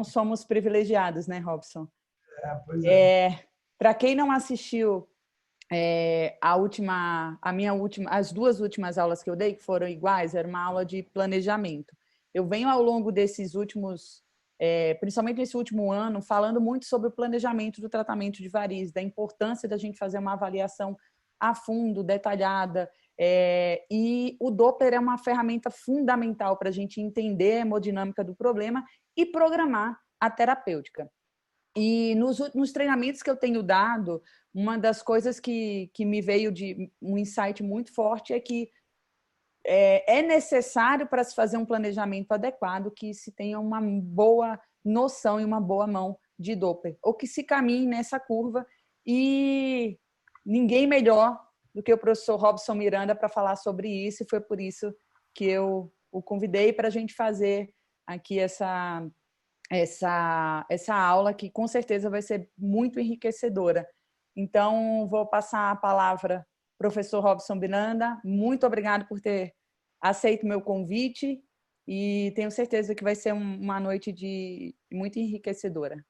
não somos privilegiados, né, Robson? Pois é. Para quem não assistiu as duas últimas aulas que eu dei, que foram iguais, era uma aula de planejamento. Eu venho ao longo desses últimos, principalmente nesse último ano, falando muito sobre o planejamento do tratamento de varizes, da importância da gente fazer uma avaliação a fundo, detalhada, e o Doppler é uma ferramenta fundamental para a gente entender a hemodinâmica do problema e programar a terapêutica. E nos treinamentos que eu tenho dado, uma das coisas que me veio de um insight muito forte é que é necessário, para se fazer um planejamento adequado, que se tenha uma boa noção e uma boa mão de Doppler, ou que se caminhe nessa curva, e ninguém melhor do que o professor Robson Miranda para falar sobre isso, e foi por isso que eu o convidei para a gente fazer aqui essa aula, que com certeza vai ser muito enriquecedora. Então, vou passar a palavra ao professor Robson Miranda. Muito obrigado por ter aceito o meu convite e tenho certeza que vai ser uma noite muito enriquecedora.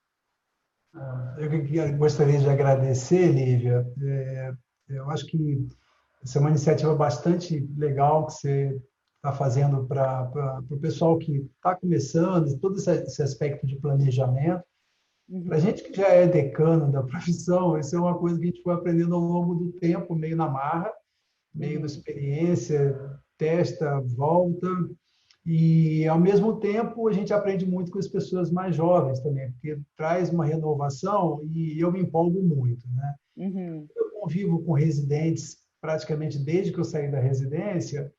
Eu gostaria de agradecer, Lívia. Eu acho que essa é uma iniciativa bastante legal que você está fazendo para o pessoal que está começando, todo esse aspecto de planejamento. Para a gente que já é decano da profissão, isso é uma coisa que a gente foi aprendendo ao longo do tempo, meio na marra, meio na experiência, testa, volta. E, ao mesmo tempo, a gente aprende muito com as pessoas mais jovens também, porque traz uma renovação e eu me empolgo muito, né? Eu convivo com residentes praticamente desde que eu saí da residência,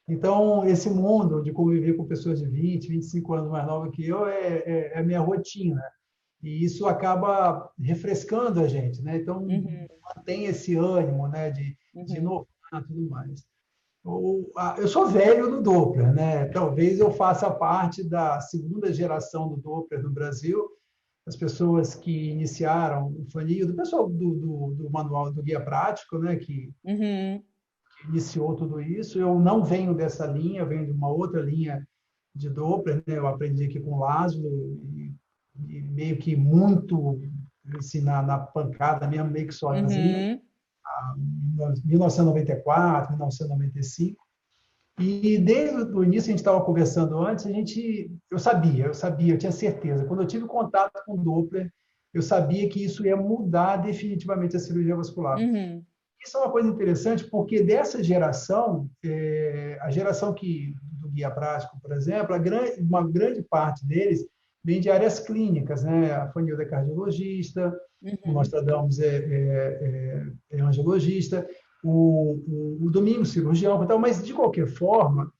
então esse mundo de conviver com pessoas de 20, 25 anos mais novas que eu é a minha rotina. E isso acaba refrescando a gente, né? Então, mantém esse ânimo, né, de inovar e tudo mais. Eu sou velho no Doppler, né? Talvez eu faça parte da segunda geração do Doppler no Brasil, as pessoas que iniciaram o funil, do pessoal do manual do guia prático, né? Que iniciou tudo isso. Eu não venho dessa linha, eu venho de uma outra linha de Doppler, né? Eu aprendi aqui com o Laszlo e meio que muito assim, na pancada mesmo, meio que sozinho. 1994, 1995. E desde o início, a gente estava conversando antes, eu sabia, eu tinha certeza. Quando eu tive contato com o Doppler, eu sabia que isso ia mudar definitivamente a cirurgia vascular. Isso é uma coisa interessante, porque dessa geração, a geração do guia prático, por exemplo, uma grande parte deles vem de áreas clínicas, né? A Fanilda é cardiologista, o Nostradamus é angiologista, o Domingos cirurgião, e tal, mas de qualquer forma,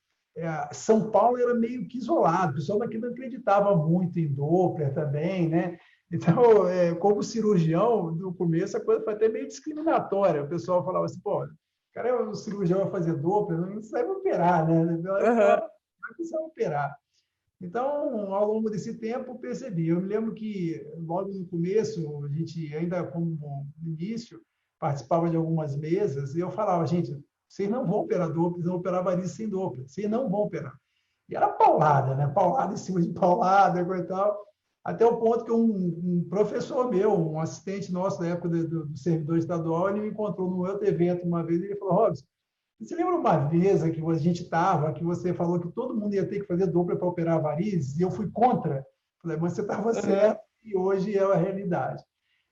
São Paulo era meio que isolado, o pessoal daqui não acreditava muito em Doppler também, né? Então, como cirurgião, no começo a coisa foi até meio discriminatória. O pessoal falava assim, pô, o cara é um cirurgião a fazer Doppler, não sabe operar, né? Não precisa operar. Então, ao longo desse tempo, percebi. Eu me lembro que, logo no começo, a gente ainda como no início, participava de algumas mesas, e eu falava, gente, vocês não vão operar Doppler, vocês vão operar varizes sem Doppler, vocês não vão operar. E era paulada, né? Paulada em cima de paulada, e tal. Até o ponto que um professor meu, um assistente nosso da época do servidor estadual, ele me encontrou num outro evento uma vez, e ele falou, Robson, você lembra uma vez que a gente estava, que você falou que todo mundo ia ter que fazer Doppler para operar varizes, e eu fui contra? Falei, mas você estava certo, e hoje é a realidade.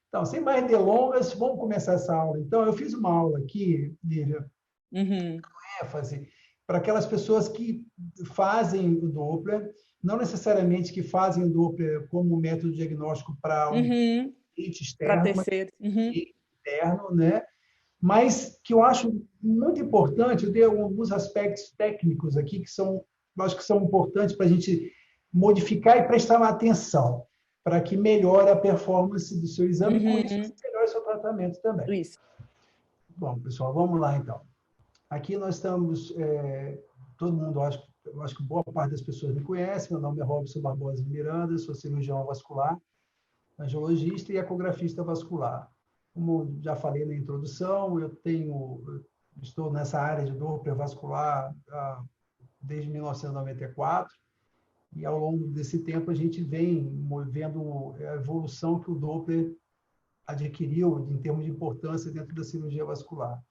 Então, sem mais delongas, vamos começar essa aula. Então, eu fiz uma aula aqui, Lívia, com ênfase, para aquelas pessoas que fazem o Doppler, não necessariamente que fazem o Doppler como método diagnóstico para um cliente externo, mas interno, né? Mas que eu acho muito importante, eu dei alguns aspectos técnicos aqui que eu acho que são importantes para a gente modificar e prestar atenção, para que melhore a performance do seu exame e, com isso, melhore o seu tratamento também. Isso. Bom, pessoal, vamos lá, então. Aqui nós estamos, todo mundo, eu acho que boa parte das pessoas me conhece, meu nome é Robson Barbosa de Miranda, sou cirurgião vascular, angiologista e ecografista vascular. Como já falei na introdução, estou nessa área de Doppler vascular desde 1994 E, ao longo desse tempo, a gente vem vendo a evolução que o Doppler adquiriu em termos de importância dentro da cirurgia vascular.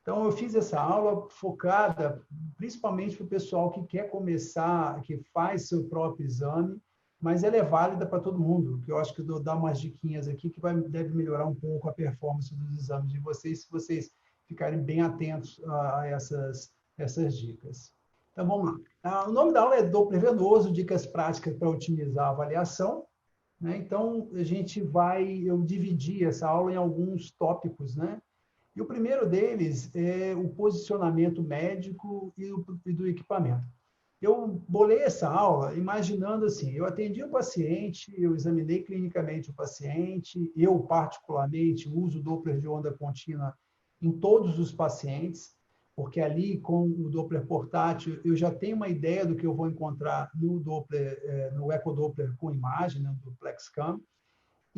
Então, eu fiz essa aula focada principalmente para o pessoal que quer começar, que faz seu próprio exame, mas ela é válida para todo mundo, que eu acho que eu vou dar umas diquinhas aqui que deve melhorar um pouco a performance dos exames de vocês, se vocês ficarem bem atentos a essas dicas. Então, vamos lá. O nome da aula é Doppler venoso, dicas práticas para otimizar a avaliação. Né? Então, eu dividi essa aula em alguns tópicos, né? E o primeiro deles é o posicionamento médico e do equipamento. Eu bolei essa aula imaginando assim, eu atendi o paciente, eu examinei clinicamente o paciente, eu particularmente uso o Doppler de onda contínua em todos os pacientes, porque ali com o Doppler portátil eu já tenho uma ideia do que eu vou encontrar no Doppler, no ecodoppler com imagem, no DuplexCam.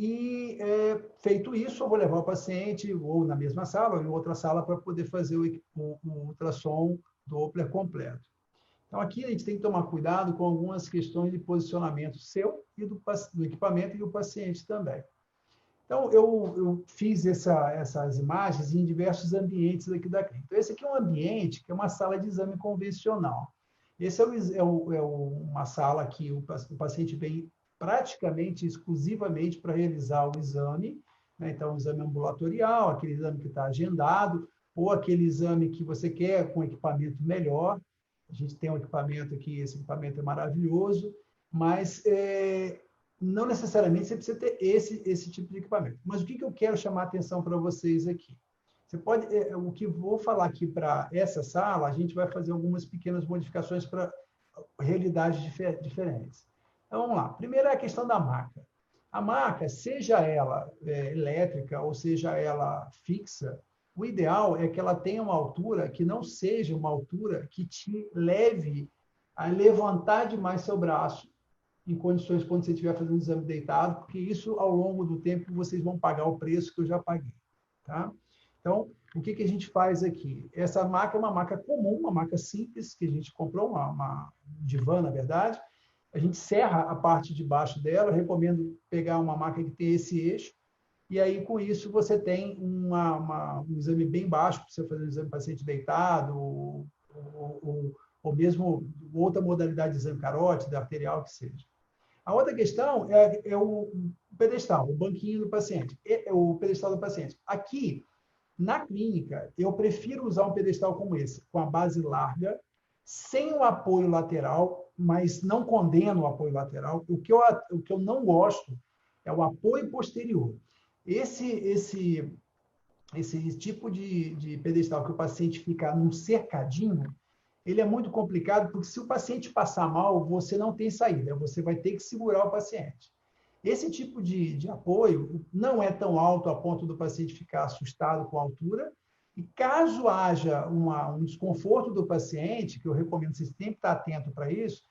E, feito isso, eu vou levar o paciente ou na mesma sala ou em outra sala para poder fazer o ultrassom Doppler completo. Então, aqui a gente tem que tomar cuidado com algumas questões de posicionamento seu e do equipamento e do paciente também. Então, eu fiz essas imagens em diversos ambientes aqui da clínica. Então, esse aqui é um ambiente que é uma sala de exame convencional. Esse uma sala que o paciente vem praticamente exclusivamente para realizar o exame, né? Então, o exame ambulatorial, aquele exame que está agendado, ou aquele exame que você quer com equipamento melhor. A gente tem um equipamento aqui, esse equipamento é maravilhoso, mas não necessariamente você precisa ter esse tipo de equipamento. Mas o que eu quero chamar a atenção para vocês aqui? O que vou falar aqui para essa sala, a gente vai fazer algumas pequenas modificações para realidades diferentes. Então, vamos lá. Primeiro é a questão da maca. A maca, seja ela elétrica ou seja ela fixa, o ideal é que ela tenha uma altura que não seja uma altura que te leve a levantar demais seu braço em condições quando você estiver fazendo o exame deitado, porque isso, ao longo do tempo, vocês vão pagar o preço que eu já paguei. Tá? Então, o que a gente faz aqui? Essa maca é uma maca comum, uma maca simples, que a gente comprou, uma divã, na verdade. A gente serra a parte de baixo dela, eu recomendo pegar uma maca que tem esse eixo, e aí, com isso, você tem um exame bem baixo, para você fazer um exame paciente deitado, ou mesmo outra modalidade de exame carótido, arterial, que seja. A outra questão é o pedestal, o banquinho do paciente, o pedestal do paciente. Aqui, na clínica, eu prefiro usar um pedestal como esse, com a base larga, sem o apoio lateral, mas não condeno o apoio lateral. O que eu não gosto é o apoio posterior. Esse tipo de pedestal que o paciente fica num cercadinho, ele é muito complicado, porque se o paciente passar mal, você não tem saída, você vai ter que segurar o paciente. Esse tipo de apoio não é tão alto a ponto do paciente ficar assustado com a altura, e caso haja um desconforto do paciente, que eu recomendo vocês sempre estar atento para isso,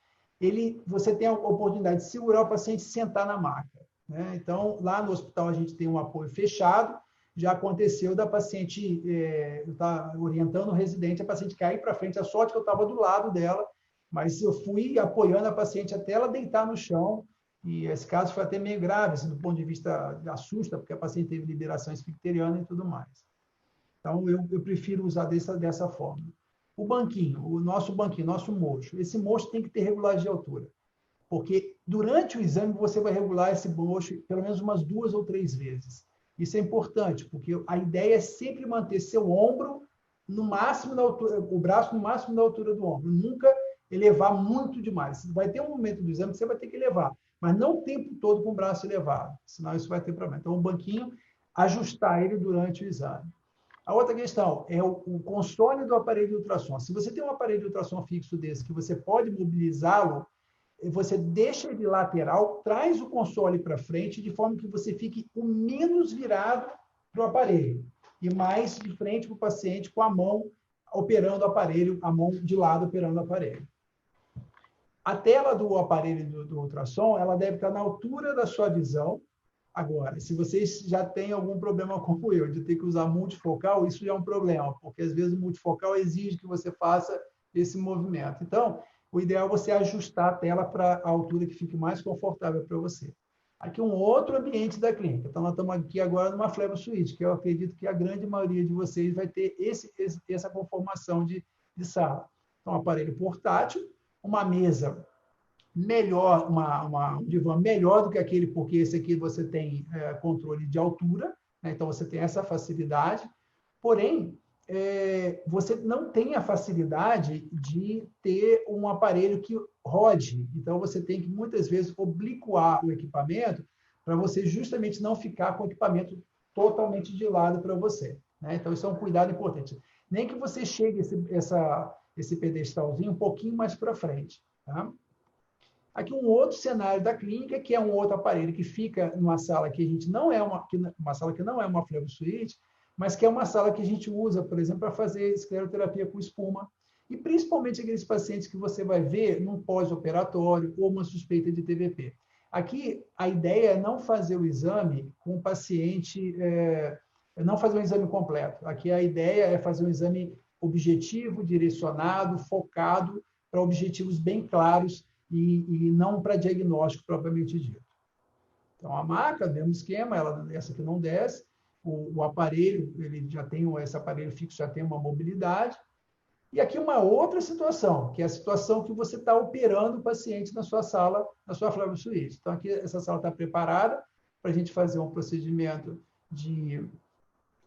você tem a oportunidade de segurar o paciente e sentar na maca. Né? Então, lá no hospital a gente tem um apoio fechado, já aconteceu da paciente, eu estar orientando o residente, a paciente cair para frente, a sorte que eu estava do lado dela, mas eu fui apoiando a paciente até ela deitar no chão, e esse caso foi até meio grave, assim, do ponto de vista assusta, porque a paciente teve liberação esficteriana e tudo mais. Então, eu prefiro usar dessa forma. O banquinho, o nosso mocho, esse mocho tem que ter regulagem de altura, porque durante o exame você vai regular esse mocho pelo menos umas 2 ou 3 vezes. Isso é importante, porque a ideia é sempre manter seu ombro no máximo da altura, o braço no máximo da altura do ombro, nunca elevar muito demais. Vai ter um momento do exame que você vai ter que elevar, mas não o tempo todo com o braço elevado, senão isso vai ter problema. Então, o banquinho, ajustar ele durante o exame. A outra questão é o console do aparelho de ultrassom. Se você tem um aparelho de ultrassom fixo desse, que você pode mobilizá-lo, você deixa ele lateral, traz o console para frente, de forma que você fique o menos virado para o aparelho, e mais de frente para o paciente, com a mão operando o aparelho, a mão de lado operando o aparelho. A tela do aparelho do ultrassom, ela deve estar na altura da sua visão. Agora, se vocês já têm algum problema como eu, de ter que usar multifocal, isso já é um problema, porque às vezes o multifocal exige que você faça esse movimento. Então, o ideal é você ajustar a tela para a altura que fique mais confortável para você. Aqui um outro ambiente da clínica. Então, nós estamos aqui agora numa Flebo Suite, que eu acredito que a grande maioria de vocês vai ter essa conformação de sala. Então, um aparelho portátil, uma mesa melhor, um divã melhor do que aquele, porque esse aqui você tem controle de altura, né? Então, você tem essa facilidade. Porém, você não tem a facilidade de ter um aparelho que rode. Então, você tem que, muitas vezes, obliquar o equipamento para você justamente não ficar com o equipamento totalmente de lado para você, né? Então, isso é um cuidado importante. Nem que você chegue esse pedestalzinho um pouquinho mais para frente. Tá? Aqui um outro cenário da clínica, que é um outro aparelho que fica numa sala que a gente não é uma sala que não é uma Flebo Suite, mas que é uma sala que a gente usa, por exemplo, para fazer escleroterapia com espuma, e principalmente aqueles pacientes que você vai ver num pós-operatório ou uma suspeita de TVP. Aqui, a ideia é não fazer o exame com o paciente, não fazer um exame completo. Aqui a ideia é fazer um exame objetivo, direcionado, focado para objetivos bem claros e não para diagnóstico propriamente dito. Então, a maca, mesmo esquema, essa aqui não desce, o aparelho, ele já tem, esse aparelho fixo já tem uma mobilidade. E aqui uma outra situação, que é a situação que você está operando o paciente na sua sala, na sua Flebo Suite. Então, aqui essa sala está preparada para a gente fazer um procedimento de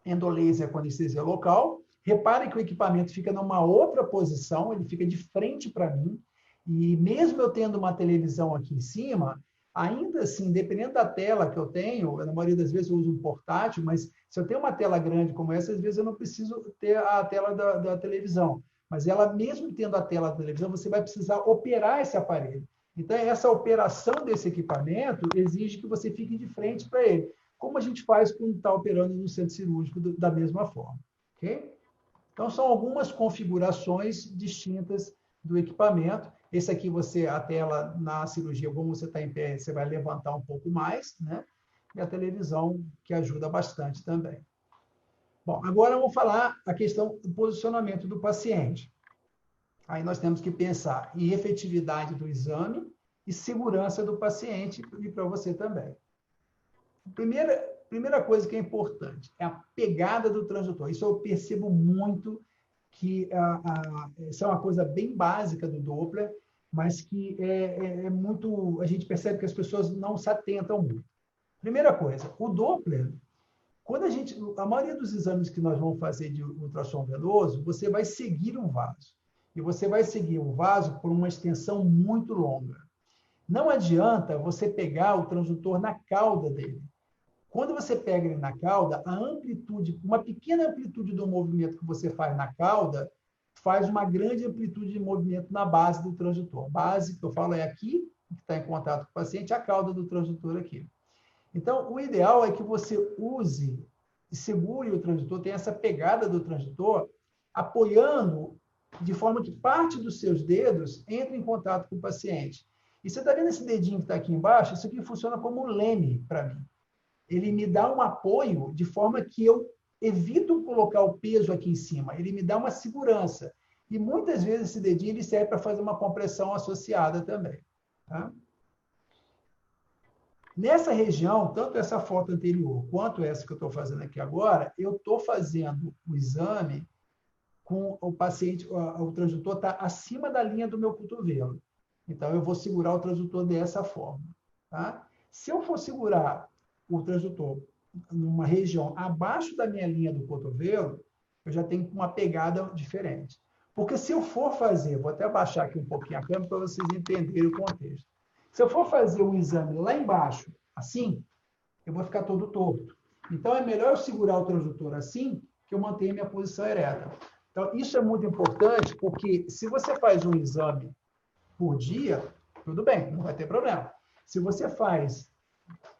endolaser com anestesia local. Reparem que o equipamento fica numa outra posição, ele fica de frente para mim, e mesmo eu tendo uma televisão aqui em cima, ainda assim, dependendo da tela que eu tenho, na maioria das vezes eu uso um portátil, mas se eu tenho uma tela grande como essa, às vezes eu não preciso ter a tela da televisão. Mas ela, mesmo tendo a tela da televisão, você vai precisar operar esse aparelho. Então, essa operação desse equipamento exige que você fique de frente para ele, como a gente faz quando está operando no centro cirúrgico da mesma forma. Ok? Então, são algumas configurações distintas do equipamento. Esse aqui, a tela na cirurgia, como você está em pé, você vai levantar um pouco mais, né? E a televisão, que ajuda bastante também. Bom, agora vamos falar a questão do posicionamento do paciente. Aí nós temos que pensar em efetividade do exame e segurança do paciente e para você também. Primeira coisa que é importante é a pegada do transdutor. Isso eu percebo muito que isso é uma coisa bem básica do Doppler, mas que muito... A gente percebe que as pessoas não se atentam muito. Primeira coisa, o Doppler, a maioria dos exames que nós vamos fazer de ultrassom venoso, você vai seguir um vaso. E você vai seguir um vaso por uma extensão muito longa. Não adianta você pegar o transdutor na cauda dele. Quando você pega ele na cauda, a amplitude, uma pequena amplitude do movimento que você faz na cauda, faz uma grande amplitude de movimento na base do transdutor. Base, que eu falo, é aqui, que está em contato com o paciente, a cauda do transdutor aqui. Então, o ideal é que você use e segure o transdutor, tenha essa pegada do transdutor, apoiando de forma que parte dos seus dedos entre em contato com o paciente. E você está vendo esse dedinho que está aqui embaixo? Isso aqui funciona como um leme para mim. Ele me dá um apoio de forma que eu evito colocar o peso aqui em cima. Ele me dá uma segurança. E muitas vezes esse dedinho ele serve para fazer uma compressão associada também. Tá? Nessa região, tanto essa foto anterior quanto essa que eu estou fazendo aqui agora, eu estou fazendo o exame com o paciente, o transdutor está acima da linha do meu cotovelo. Então, eu vou segurar o transdutor dessa forma. Tá? Se eu for segurar o transdutor numa região abaixo da minha linha do cotovelo, eu já tenho uma pegada diferente. Porque se eu for fazer, vou até abaixar aqui um pouquinho a câmera para vocês entenderem o contexto. Se eu for fazer um exame lá embaixo, assim, eu vou ficar todo torto. Então, é melhor eu segurar o transdutor assim, que eu mantenha minha posição ereta. Então, isso é muito importante, porque se você faz um exame por dia, tudo bem, não vai ter problema. Se você faz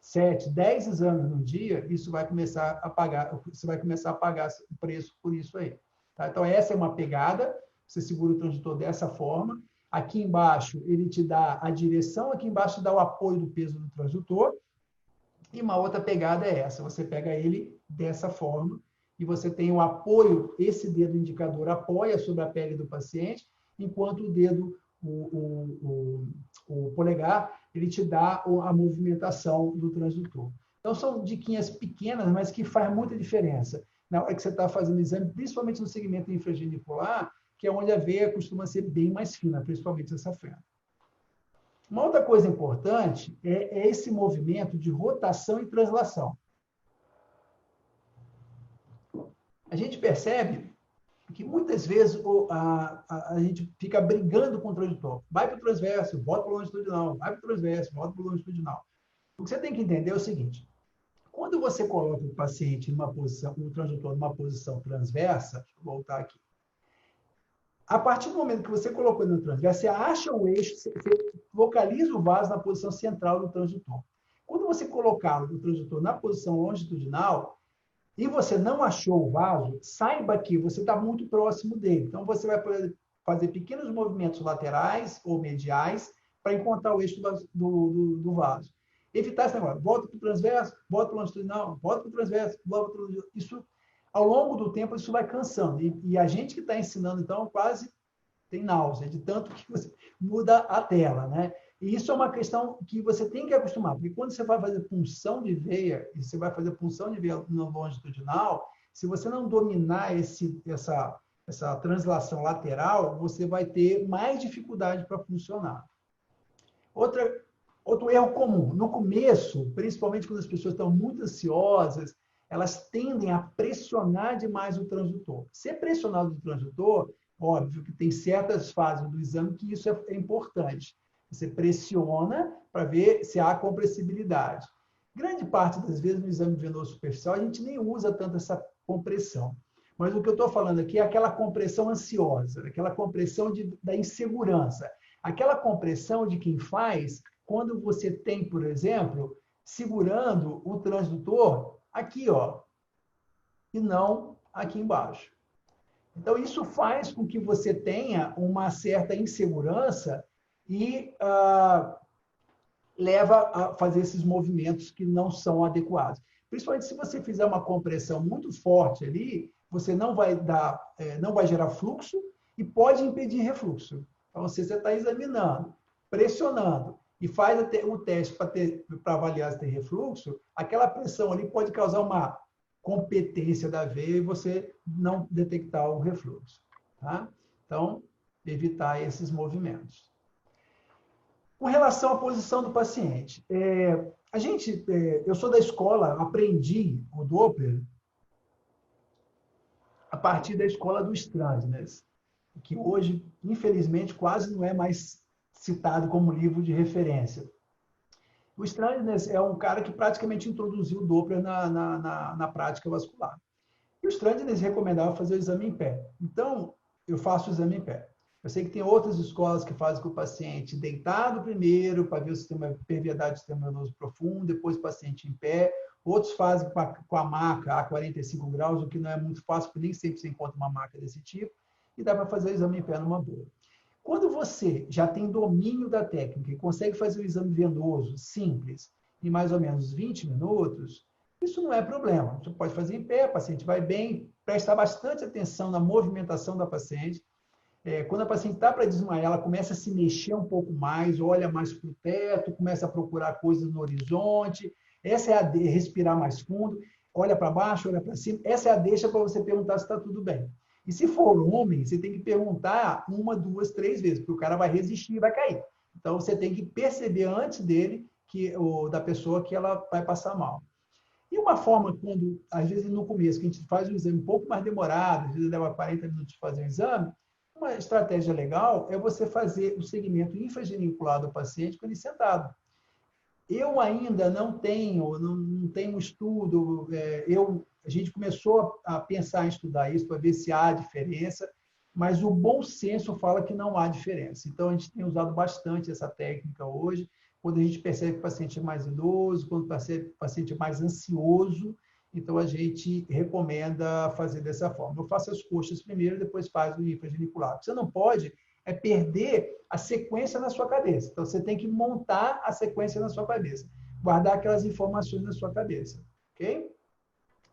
7, 10 exames no dia, isso vai começar a pagar, você vai começar a pagar o preço por isso aí. Tá? Então, essa é uma pegada, você segura o transdutor dessa forma. Aqui embaixo, ele te dá a direção, aqui embaixo dá o apoio do peso do transdutor. E uma outra pegada é essa, você pega ele dessa forma, e você tem o apoio, esse dedo indicador apoia sobre a pele do paciente, enquanto o dedo o polegar, ele te dá a movimentação do transdutor. Então, são diquinhas pequenas, mas que faz muita diferença na hora que você está fazendo o exame, principalmente no segmento infragenicular, que é onde a veia costuma ser bem mais fina, principalmente essa fenda. Uma outra coisa importante é esse movimento de rotação e translação. A gente percebe que muitas vezes a gente fica brigando com o transdutor. Vai para o transverso, volta para o longitudinal, vai para o transverso, volta para o longitudinal. O que você tem que entender é o seguinte: quando você coloca o paciente numa posição, o transdutor numa posição transversa, deixa eu voltar aqui. A partir do momento que você colocou ele no transverso, você acha o eixo, você localiza o vaso na posição central do transdutor. Quando você colocar o transdutor na posição longitudinal e você não achou o vaso, saiba que você está muito próximo dele. Então, você vai poder fazer pequenos movimentos laterais ou mediais para encontrar o eixo do vaso. Evitar esse negócio. Volta para o transverso, volta para o longitudinal, volta para o transverso, volta para o... Isso, ao longo do tempo, isso vai cansando. E a gente que está ensinando, então, quase tem náusea, de tanto que você muda a tela, né? E isso é uma questão que você tem que acostumar, porque quando você vai fazer punção de veia, e você vai fazer punção de veia no longitudinal, se você não dominar essa translação lateral, você vai ter mais dificuldade para funcionar. Outro erro comum, no começo, principalmente quando as pessoas estão muito ansiosas, elas tendem a pressionar demais o transdutor. Ser pressionado o transdutor, óbvio que tem certas fases do exame que isso é importante. Você pressiona para ver se há compressibilidade. Grande parte das vezes no exame venoso superficial a gente nem usa tanto essa compressão. Mas o que eu estou falando aqui é aquela compressão ansiosa, aquela compressão da insegurança. Aquela compressão de quem faz quando você tem, por exemplo, segurando o transdutor aqui, ó, e não aqui embaixo. Então, isso faz com que você tenha uma certa insegurança e leva a fazer esses movimentos que não são adequados. Principalmente se você fizer uma compressão muito forte ali, você não vai gerar fluxo e pode impedir refluxo. Então, se você está examinando, pressionando e faz o teste para avaliar se tem refluxo, aquela pressão ali pode causar uma competência da veia e você não detectar o refluxo. Tá? Então, evitar esses movimentos. Com relação à posição do paciente, eu sou da escola, aprendi o Doppler a partir da escola do Strandness, que hoje, infelizmente, quase não é mais citado como livro de referência. O Strandness é um cara que praticamente introduziu o Doppler na prática vascular. E o Strandness recomendava fazer o exame em pé. Então, eu faço o exame em pé. Eu sei que tem outras escolas que fazem com o paciente deitado primeiro, para ver o sistema perviedade do sistema venoso profundo, depois o paciente em pé. Outros fazem com a maca a 45 graus, o que não é muito fácil, porque nem sempre você encontra uma maca desse tipo. E dá para fazer o exame em pé numa boa. Quando você já tem domínio da técnica e consegue fazer o exame venoso simples em mais ou menos 20 minutos, isso não é problema. Você pode fazer em pé, o paciente vai bem, prestar bastante atenção na movimentação da paciente. Quando a paciente está para desmaiar, ela começa a se mexer um pouco mais, olha mais para o teto, começa a procurar coisas no horizonte. Essa é a respirar mais fundo, olha para baixo, olha para cima. Essa é a deixa para você perguntar se está tudo bem. E se for homem, você tem que perguntar 1, 2, 3 vezes, porque o cara vai resistir e vai cair. Então, você tem que perceber antes dele, da pessoa, que ela vai passar mal. E uma forma, quando, às vezes, no começo, que a gente faz um exame um pouco mais demorado, às vezes leva 40 minutos de fazer o exame, uma estratégia legal é você fazer o segmento infragenicular do paciente com ele sentado. Eu ainda não tenho um estudo, a gente começou a pensar em estudar isso para ver se há diferença, mas o bom senso fala que não há diferença. Então, a gente tem usado bastante essa técnica hoje, quando a gente percebe que o paciente é mais idoso, quando o paciente é mais ansioso, então a gente recomenda fazer dessa forma. Eu faço as coxas primeiro, depois faz o infragenicular. O que você não pode é perder a sequência na sua cabeça. Então, você tem que montar a sequência na sua cabeça, guardar aquelas informações na sua cabeça, ok?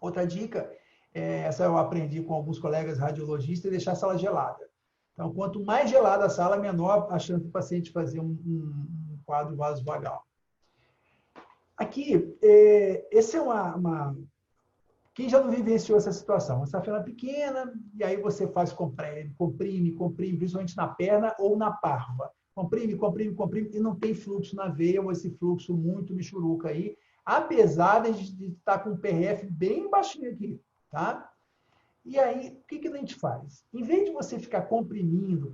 Outra dica, essa eu aprendi com alguns colegas radiologistas, é deixar a sala gelada. Então, quanto mais gelada a sala, menor a chance do paciente fazer um quadro vasovagal. Aqui, esse é Quem já não vivenciou essa situação? Uma safena pequena, e aí você faz comprime, principalmente na perna ou na parva. Comprime, e não tem fluxo na veia, ou esse fluxo muito michuruca aí, apesar de estar com o PRF bem baixinho aqui, tá? E aí, o que a gente faz? Em vez de você ficar comprimindo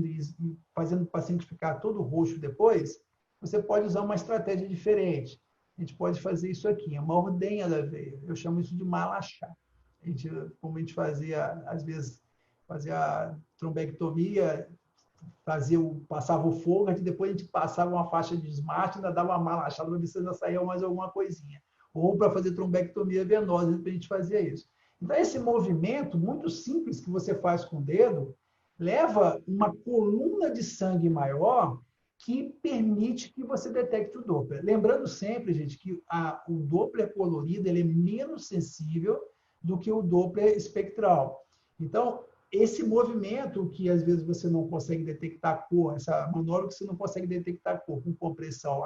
e fazendo o paciente ficar todo roxo depois, você pode usar uma estratégia diferente. A gente pode fazer isso aqui, é uma ordenha da veia. Eu chamo isso de malachá. Como a gente fazia, às vezes, fazia a trombectomia, passava o fogo, depois a gente passava uma faixa de smart, ainda dava uma malachada para ver se ainda saía mais alguma coisinha. Ou para fazer trombectomia venosa, a gente fazia isso. Então, esse movimento muito simples que você faz com o dedo leva uma coluna de sangue maior que permite que você detecte o Doppler. Lembrando sempre, gente, que o Doppler colorido ele é menos sensível do que o Doppler espectral. Então, esse movimento que às vezes você não consegue detectar a cor, essa manobra que você não consegue detectar a cor com compressão,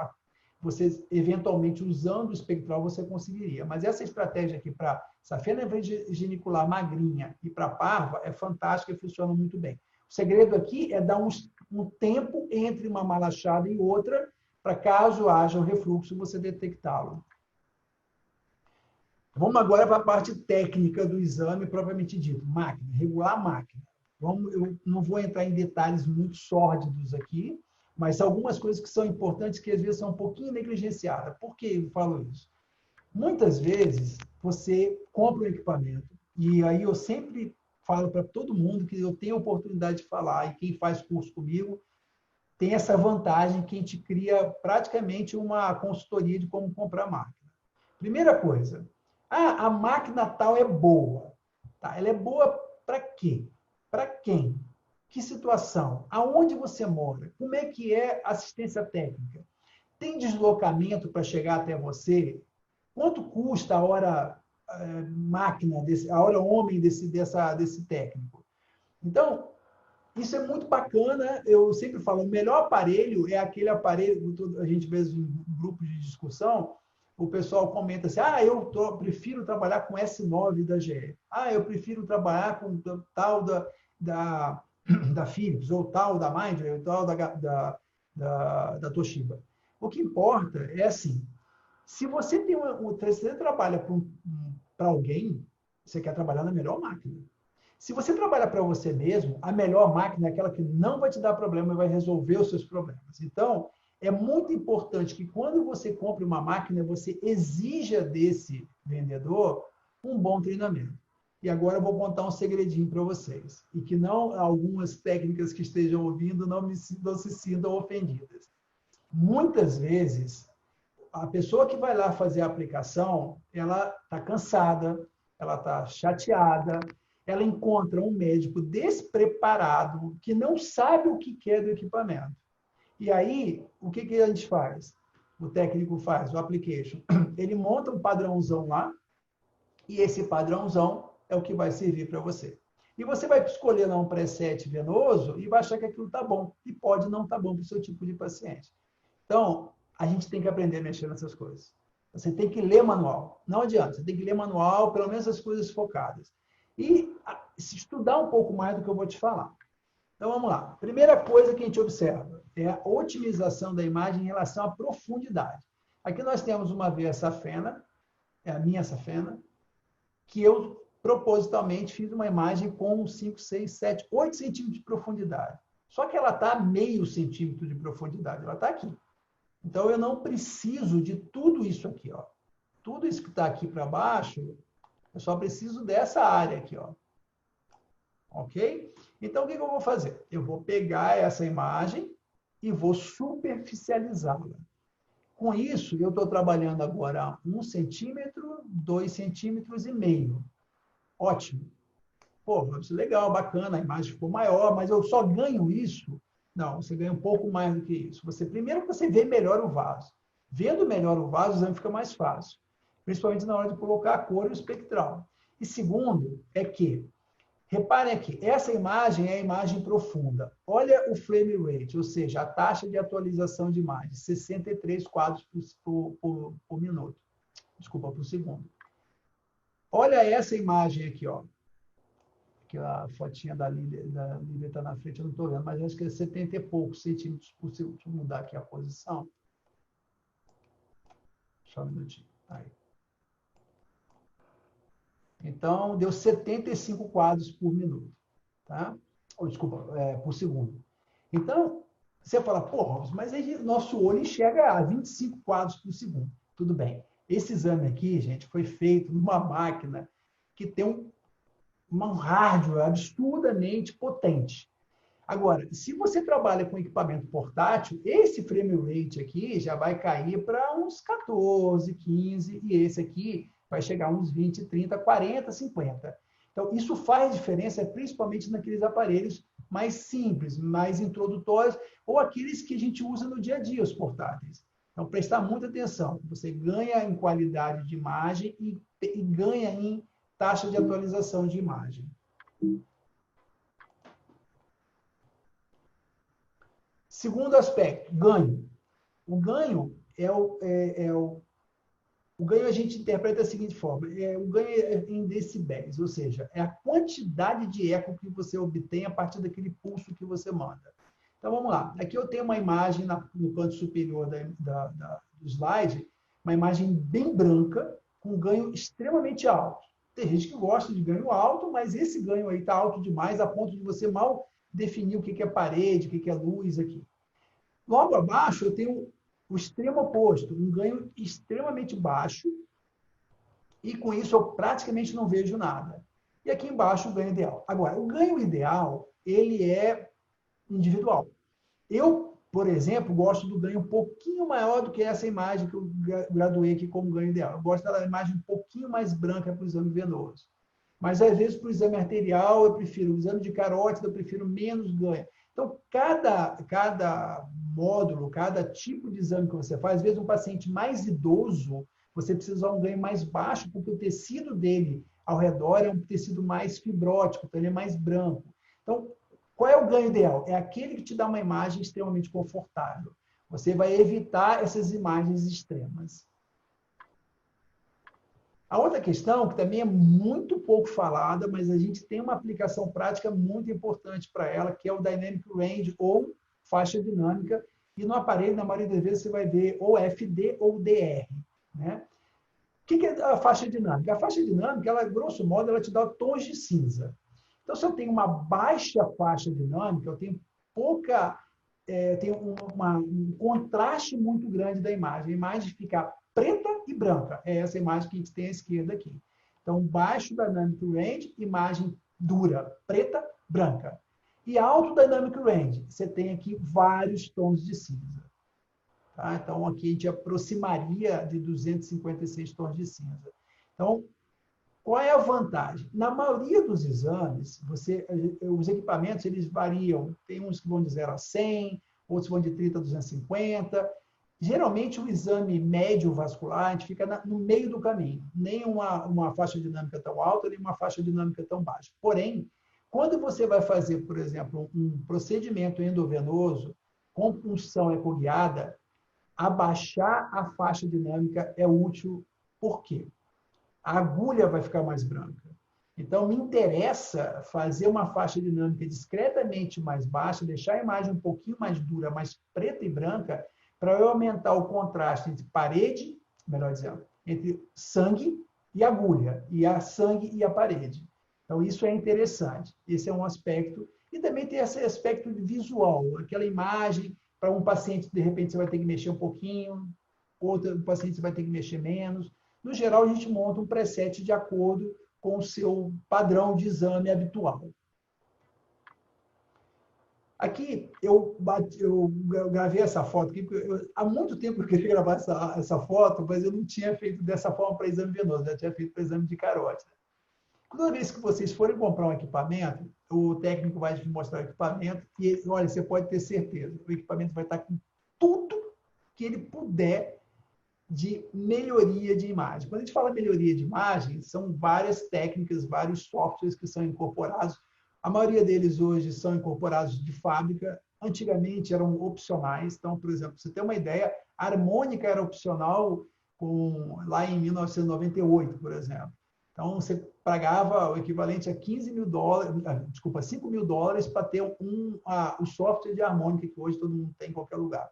você eventualmente usando o espectral você conseguiria. Mas essa estratégia aqui para safena genicular magrinha e para parva é fantástica e funciona muito bem. O segredo aqui é dar um tempo entre uma malachada e outra, para caso haja um refluxo, você detectá-lo. Vamos agora para a parte técnica do exame, propriamente dito. Máquina, regular a máquina. Eu não vou entrar em detalhes muito sórdidos aqui, mas algumas coisas que são importantes que às vezes são um pouquinho negligenciadas. Por que eu falo isso? Muitas vezes você compra um equipamento, e aí eu sempre falo para todo mundo que eu tenho a oportunidade de falar, e quem faz curso comigo tem essa vantagem que a gente cria praticamente uma consultoria de como comprar máquina. Primeira coisa, a máquina tal é boa. Tá? Ela é boa para quê? Para quem? Que situação? Aonde você mora? Como é que é a assistência técnica? Tem deslocamento para chegar até você? Quanto custa a hora máquina, a hora homem desse técnico? Então, isso é muito bacana. Eu sempre falo, o melhor aparelho é aquele aparelho, a gente vê em grupos de discussão, o pessoal comenta assim, eu prefiro trabalhar com S9 da GE. Eu prefiro trabalhar com tal da Philips, ou tal da Mindray, ou tal da Toshiba. O que importa é assim, se você trabalha para alguém, você quer trabalhar na melhor máquina. Se você trabalha para você mesmo, a melhor máquina é aquela que não vai te dar problema e vai resolver os seus problemas. Então, é muito importante que quando você compre uma máquina, você exija desse vendedor um bom treinamento. E agora eu vou contar um segredinho para vocês. E que não algumas técnicas que estejam ouvindo não se sintam ofendidas. Muitas vezes, a pessoa que vai lá fazer a aplicação, ela está cansada, ela está chateada, ela encontra um médico despreparado que não sabe o que quer do equipamento. E aí, o que a gente faz? O técnico faz, o application. Ele monta um padrãozão lá, e esse padrãozão é o que vai servir para você. E você vai escolher lá um preset venoso e vai achar que aquilo está bom. E pode não estar bom para o seu tipo de paciente. Então, a gente tem que aprender a mexer nessas coisas. Você tem que ler manual. Não adianta, você tem que ler manual, pelo menos as coisas focadas. E estudar um pouco mais do que eu vou te falar. Então, vamos lá. Primeira coisa que a gente observa é a otimização da imagem em relação à profundidade. Aqui nós temos uma veia safena, é a minha safena, que eu propositalmente fiz uma imagem com 5, 6, 7, 8 centímetros de profundidade. Só que ela está a meio centímetro de profundidade, ela está aqui. Então, eu não preciso de tudo isso aqui. Ó. Tudo isso que está aqui para baixo, eu só preciso dessa área aqui. Ó. Ok? Então, o que eu vou fazer? Eu vou pegar essa imagem e vou superficializá-la. Com isso, eu estou trabalhando agora 1 centímetro, 2 centímetros e meio. Ótimo. Pô, isso é legal, bacana, a imagem ficou maior, mas eu só ganho isso? Não, você ganha um pouco mais do que isso. Primeiro, você vê melhor o vaso. Vendo melhor o vaso, o exame fica mais fácil. Principalmente na hora de colocar a cor e o espectral. E segundo, é que Reparem aqui, essa imagem é a imagem profunda. Olha o frame rate, ou seja, a taxa de atualização de imagem, 63 quadros por minuto. Desculpa, por segundo. Olha essa imagem aqui, ó. Que a fotinha da Lília está na frente, eu não estou vendo, mas acho que é 70 e poucos centímetros por segundo. Deixa eu mudar aqui a posição. Só um minutinho. Aí. Então, deu 75 quadros por minuto. Tá? Ou, desculpa, por segundo. Então, você fala, porra, mas aí nosso olho enxerga 25 quadros por segundo. Tudo bem. Esse exame aqui, gente, foi feito numa máquina que tem um hardware absurdamente potente. Agora, se você trabalha com equipamento portátil, esse frame rate aqui já vai cair para uns 14, 15, e esse aqui vai chegar a uns 20, 30, 40, 50. Então, isso faz diferença, principalmente naqueles aparelhos mais simples, mais introdutórios, ou aqueles que a gente usa no dia a dia, os portáteis. Então, prestar muita atenção. Você ganha em qualidade de imagem e ganha em taxa de atualização de imagem. Segundo aspecto, ganho. O ganho o ganho a gente interpreta da seguinte forma: o ganho é em decibéis, ou seja, é a quantidade de eco que você obtém a partir daquele pulso que você manda. Então vamos lá. Aqui eu tenho uma imagem no canto superior do slide, uma imagem bem branca, com ganho extremamente alto. Tem gente que gosta de ganho alto, mas esse ganho aí está alto demais, a ponto de você mal definir o que é parede, o que é luz aqui. Logo abaixo, eu tenho o extremo oposto, um ganho extremamente baixo, e com isso eu praticamente não vejo nada. E aqui embaixo o ganho ideal. Agora, o ganho ideal, ele é individual. Eu, por exemplo, gosto do ganho um pouquinho maior do que essa imagem que eu graduei aqui como ganho ideal. Eu gosto da imagem um pouquinho mais branca para o exame venoso. Mas, às vezes, para o exame arterial, eu prefiro. O exame de carótida, eu prefiro menos ganho. Então, cada módulo, cada tipo de exame que você faz, às vezes, um paciente mais idoso, você precisa usar um ganho mais baixo, porque o tecido dele ao redor é um tecido mais fibrótico, então ele é mais branco. Então, qual é o ganho ideal? É aquele que te dá uma imagem extremamente confortável. Você vai evitar essas imagens extremas. A outra questão, que também é muito pouco falada, mas a gente tem uma aplicação prática muito importante para ela, que é o Dynamic Range, ou faixa dinâmica. E no aparelho, na maioria das vezes, você vai ver ou FD ou DR. Né? O que é a faixa dinâmica? A faixa dinâmica, ela, grosso modo, ela te dá tons de cinza. Então, se eu tenho uma baixa faixa dinâmica, eu tenho um contraste muito grande da imagem. A imagem fica preta e branca. É essa imagem que a gente tem à esquerda aqui. Então, baixo Dynamic Range, imagem dura, preta, branca. E alto Dynamic Range, você tem aqui vários tons de cinza. Tá? Então, aqui a gente aproximaria de 256 tons de cinza. Então, qual é a vantagem? Na maioria dos exames, os equipamentos eles variam. Tem uns que vão de 0 a 100, outros vão de 30 a 250. Geralmente, o exame médio vascular, a gente fica no meio do caminho. Nem uma faixa dinâmica tão alta, nem uma faixa dinâmica tão baixa. Porém, quando você vai fazer, por exemplo, um procedimento endovenoso com punção ecoguiada, abaixar a faixa dinâmica é útil. Por quê? A agulha vai ficar mais branca. Então, me interessa fazer uma faixa dinâmica discretamente mais baixa, deixar a imagem um pouquinho mais dura, mais preta e branca, para eu aumentar o contraste entre parede, melhor dizendo, entre sangue e agulha, e a sangue e a parede. Então, isso é interessante. Esse é um aspecto. E também tem esse aspecto visual, aquela imagem, para um paciente, de repente, você vai ter que mexer um pouquinho, outro paciente você vai ter que mexer menos. No geral, a gente monta um preset de acordo com o seu padrão de exame habitual. Aqui, eu gravei essa foto aqui, porque há muito tempo eu queria gravar essa foto, mas eu não tinha feito dessa forma para exame venoso, já tinha feito para exame de carótida. Toda vez que vocês forem comprar um equipamento, o técnico vai te mostrar o equipamento e, olha, você pode ter certeza, o equipamento vai estar com tudo que ele puder de melhoria de imagem. Quando a gente fala melhoria de imagem, são várias técnicas, vários softwares que são incorporados. A maioria deles hoje são incorporados de fábrica. Antigamente eram opcionais. Então, por exemplo, você tem uma ideia, a harmônica era opcional lá em 1998, por exemplo. Então, você pagava o equivalente a $15 mil, desculpa, $5 mil para ter o software de harmônica que hoje todo mundo tem em qualquer lugar.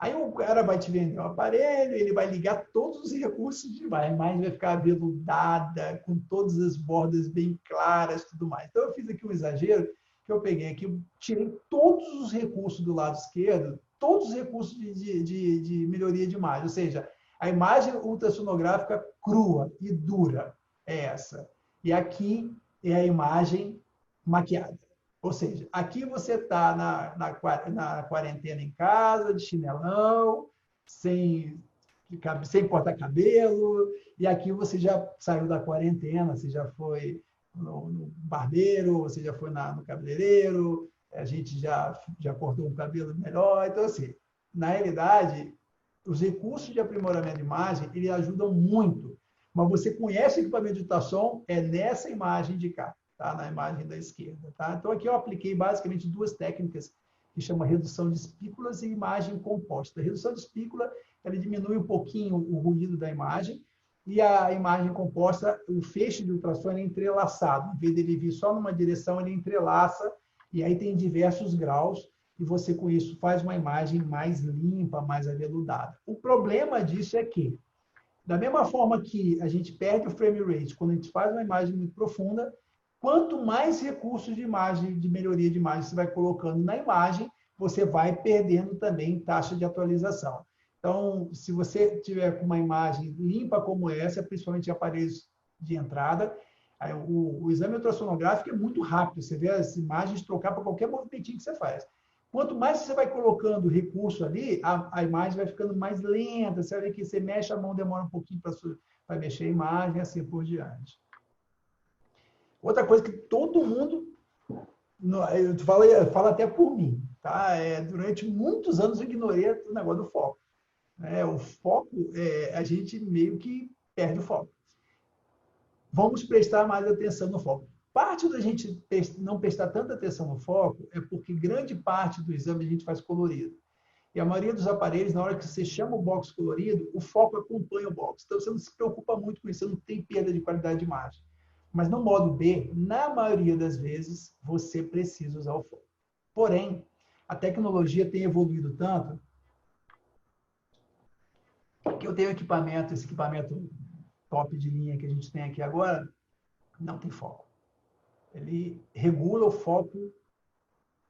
Aí o cara vai te vender um aparelho, ele vai ligar todos os recursos de imagem, a imagem vai ficar aveludada, com todas as bordas bem claras, tudo mais. Então, eu fiz aqui um exagero, que eu peguei aqui, tirei todos os recursos do lado esquerdo, todos os recursos de melhoria de imagem, ou seja, a imagem ultrassonográfica crua e dura é essa. E aqui é a imagem maquiada. Ou seja, aqui você está na quarentena em casa, de chinelão, sem cortar cabelo, e aqui você já saiu da quarentena, você já foi no barbeiro, você já foi no cabeleireiro, a gente já cortou um cabelo melhor. Então, assim, na realidade, os recursos de aprimoramento de imagem, eles ajudam muito, mas você conhece o equipamento de ultrassom, é nessa imagem de cá. Tá? Na imagem da esquerda. Tá? Então, aqui eu apliquei basicamente duas técnicas que chamam redução de espículas e imagem composta. A redução de espícula, ela diminui um pouquinho o ruído da imagem, e a imagem composta, o feixe de ultrassom é entrelaçado. Em vez dele vir só numa direção, ele entrelaça, e aí tem diversos graus, e você, com isso, faz uma imagem mais limpa, mais aveludada. O problema disso é que, da mesma forma que a gente perde o frame rate quando a gente faz uma imagem muito profunda, quanto mais recursos de imagem, de melhoria de imagem você vai colocando na imagem, você vai perdendo também taxa de atualização. Então, se você tiver com uma imagem limpa como essa, principalmente aparelhos de entrada, o exame ultrassonográfico é muito rápido. Você vê as imagens trocar para qualquer movimentinho que você faz. Quanto mais você vai colocando recurso ali, a imagem vai ficando mais lenta. Você vai ver que você mexe a mão, demora um pouquinho para mexer a imagem, assim por diante. Outra coisa que todo mundo, eu falo até por mim, tá? Durante muitos anos eu ignorei o negócio do foco. O foco, a gente meio que perde o foco. Vamos prestar mais atenção no foco. Parte da gente não prestar tanta atenção no foco é porque grande parte do exame a gente faz colorido. E a maioria dos aparelhos, na hora que você chama o box colorido, o foco acompanha o box. Então, você não se preocupa muito com isso, você não tem perda de qualidade de imagem. Mas no modo B, na maioria das vezes, você precisa usar o foco. Porém, a tecnologia tem evoluído tanto que eu tenho esse equipamento top de linha que a gente tem aqui agora, não tem foco. Ele regula o foco,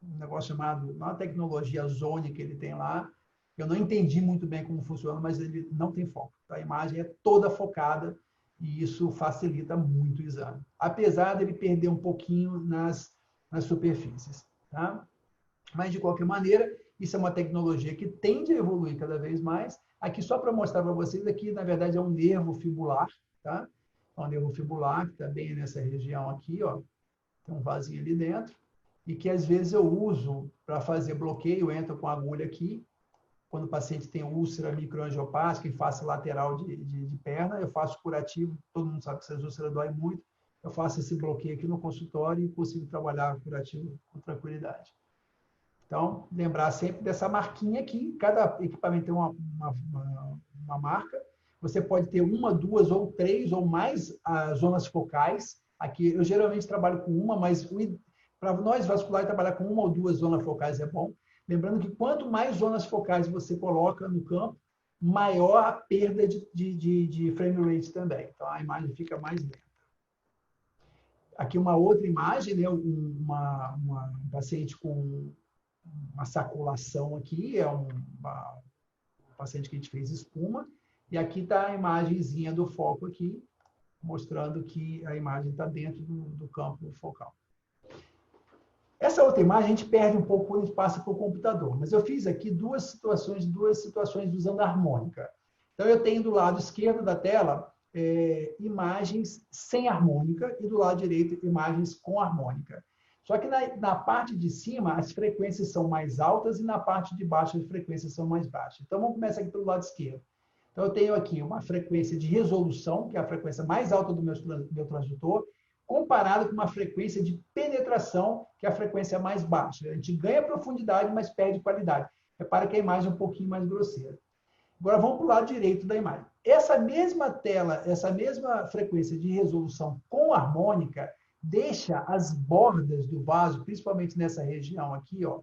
um negócio chamado, uma tecnologia Zone que ele tem lá. Eu não entendi muito bem como funciona, mas ele não tem foco. A imagem é toda focada, e isso facilita muito o exame, apesar dele perder um pouquinho nas superfícies. Tá? Mas, de qualquer maneira, isso é uma tecnologia que tende a evoluir cada vez mais. Aqui, só para mostrar para vocês, aqui, na verdade, é um nervo fibular. Tá? É um nervo fibular, que está bem nessa região aqui, ó. Tem um vasinho ali dentro, e que, às vezes, eu uso para fazer bloqueio, entro com a agulha aqui. Quando o paciente tem úlcera microangiopática em face lateral de perna, eu faço curativo, todo mundo sabe que essas úlceras doem muito, eu faço esse bloqueio aqui no consultório e consigo trabalhar curativo com tranquilidade. Então, lembrar sempre dessa marquinha aqui, cada equipamento tem uma marca, você pode ter uma, duas ou três ou mais zonas focais. Aqui, eu geralmente trabalho com uma, mas para nós vasculares trabalhar com uma ou duas zonas focais é bom. Lembrando que quanto mais zonas focais você coloca no campo, maior a perda de frame rate também. Então, a imagem fica mais lenta. Aqui uma outra imagem, né? Um paciente com uma saculação aqui, é um paciente que a gente fez espuma, e aqui está a imagenzinha do foco aqui, mostrando que a imagem está dentro do campo focal. Essa outra imagem a gente perde um pouco quando a gente passa para o computador, mas eu fiz aqui duas situações usando a harmônica. Então, eu tenho do lado esquerdo da tela imagens sem harmônica e do lado direito imagens com harmônica. Só que na parte de cima as frequências são mais altas e na parte de baixo as frequências são mais baixas. Então, vamos começar aqui pelo lado esquerdo. Então, eu tenho aqui uma frequência de resolução, que é a frequência mais alta do meu transdutor, comparado com uma frequência de penetração, que é a frequência mais baixa. A gente ganha profundidade, mas perde qualidade. Repara que a imagem é um pouquinho mais grosseira. Agora, vamos para o lado direito da imagem. Essa mesma tela, essa mesma frequência de resolução com harmônica, deixa as bordas do vaso, principalmente nessa região aqui, ó,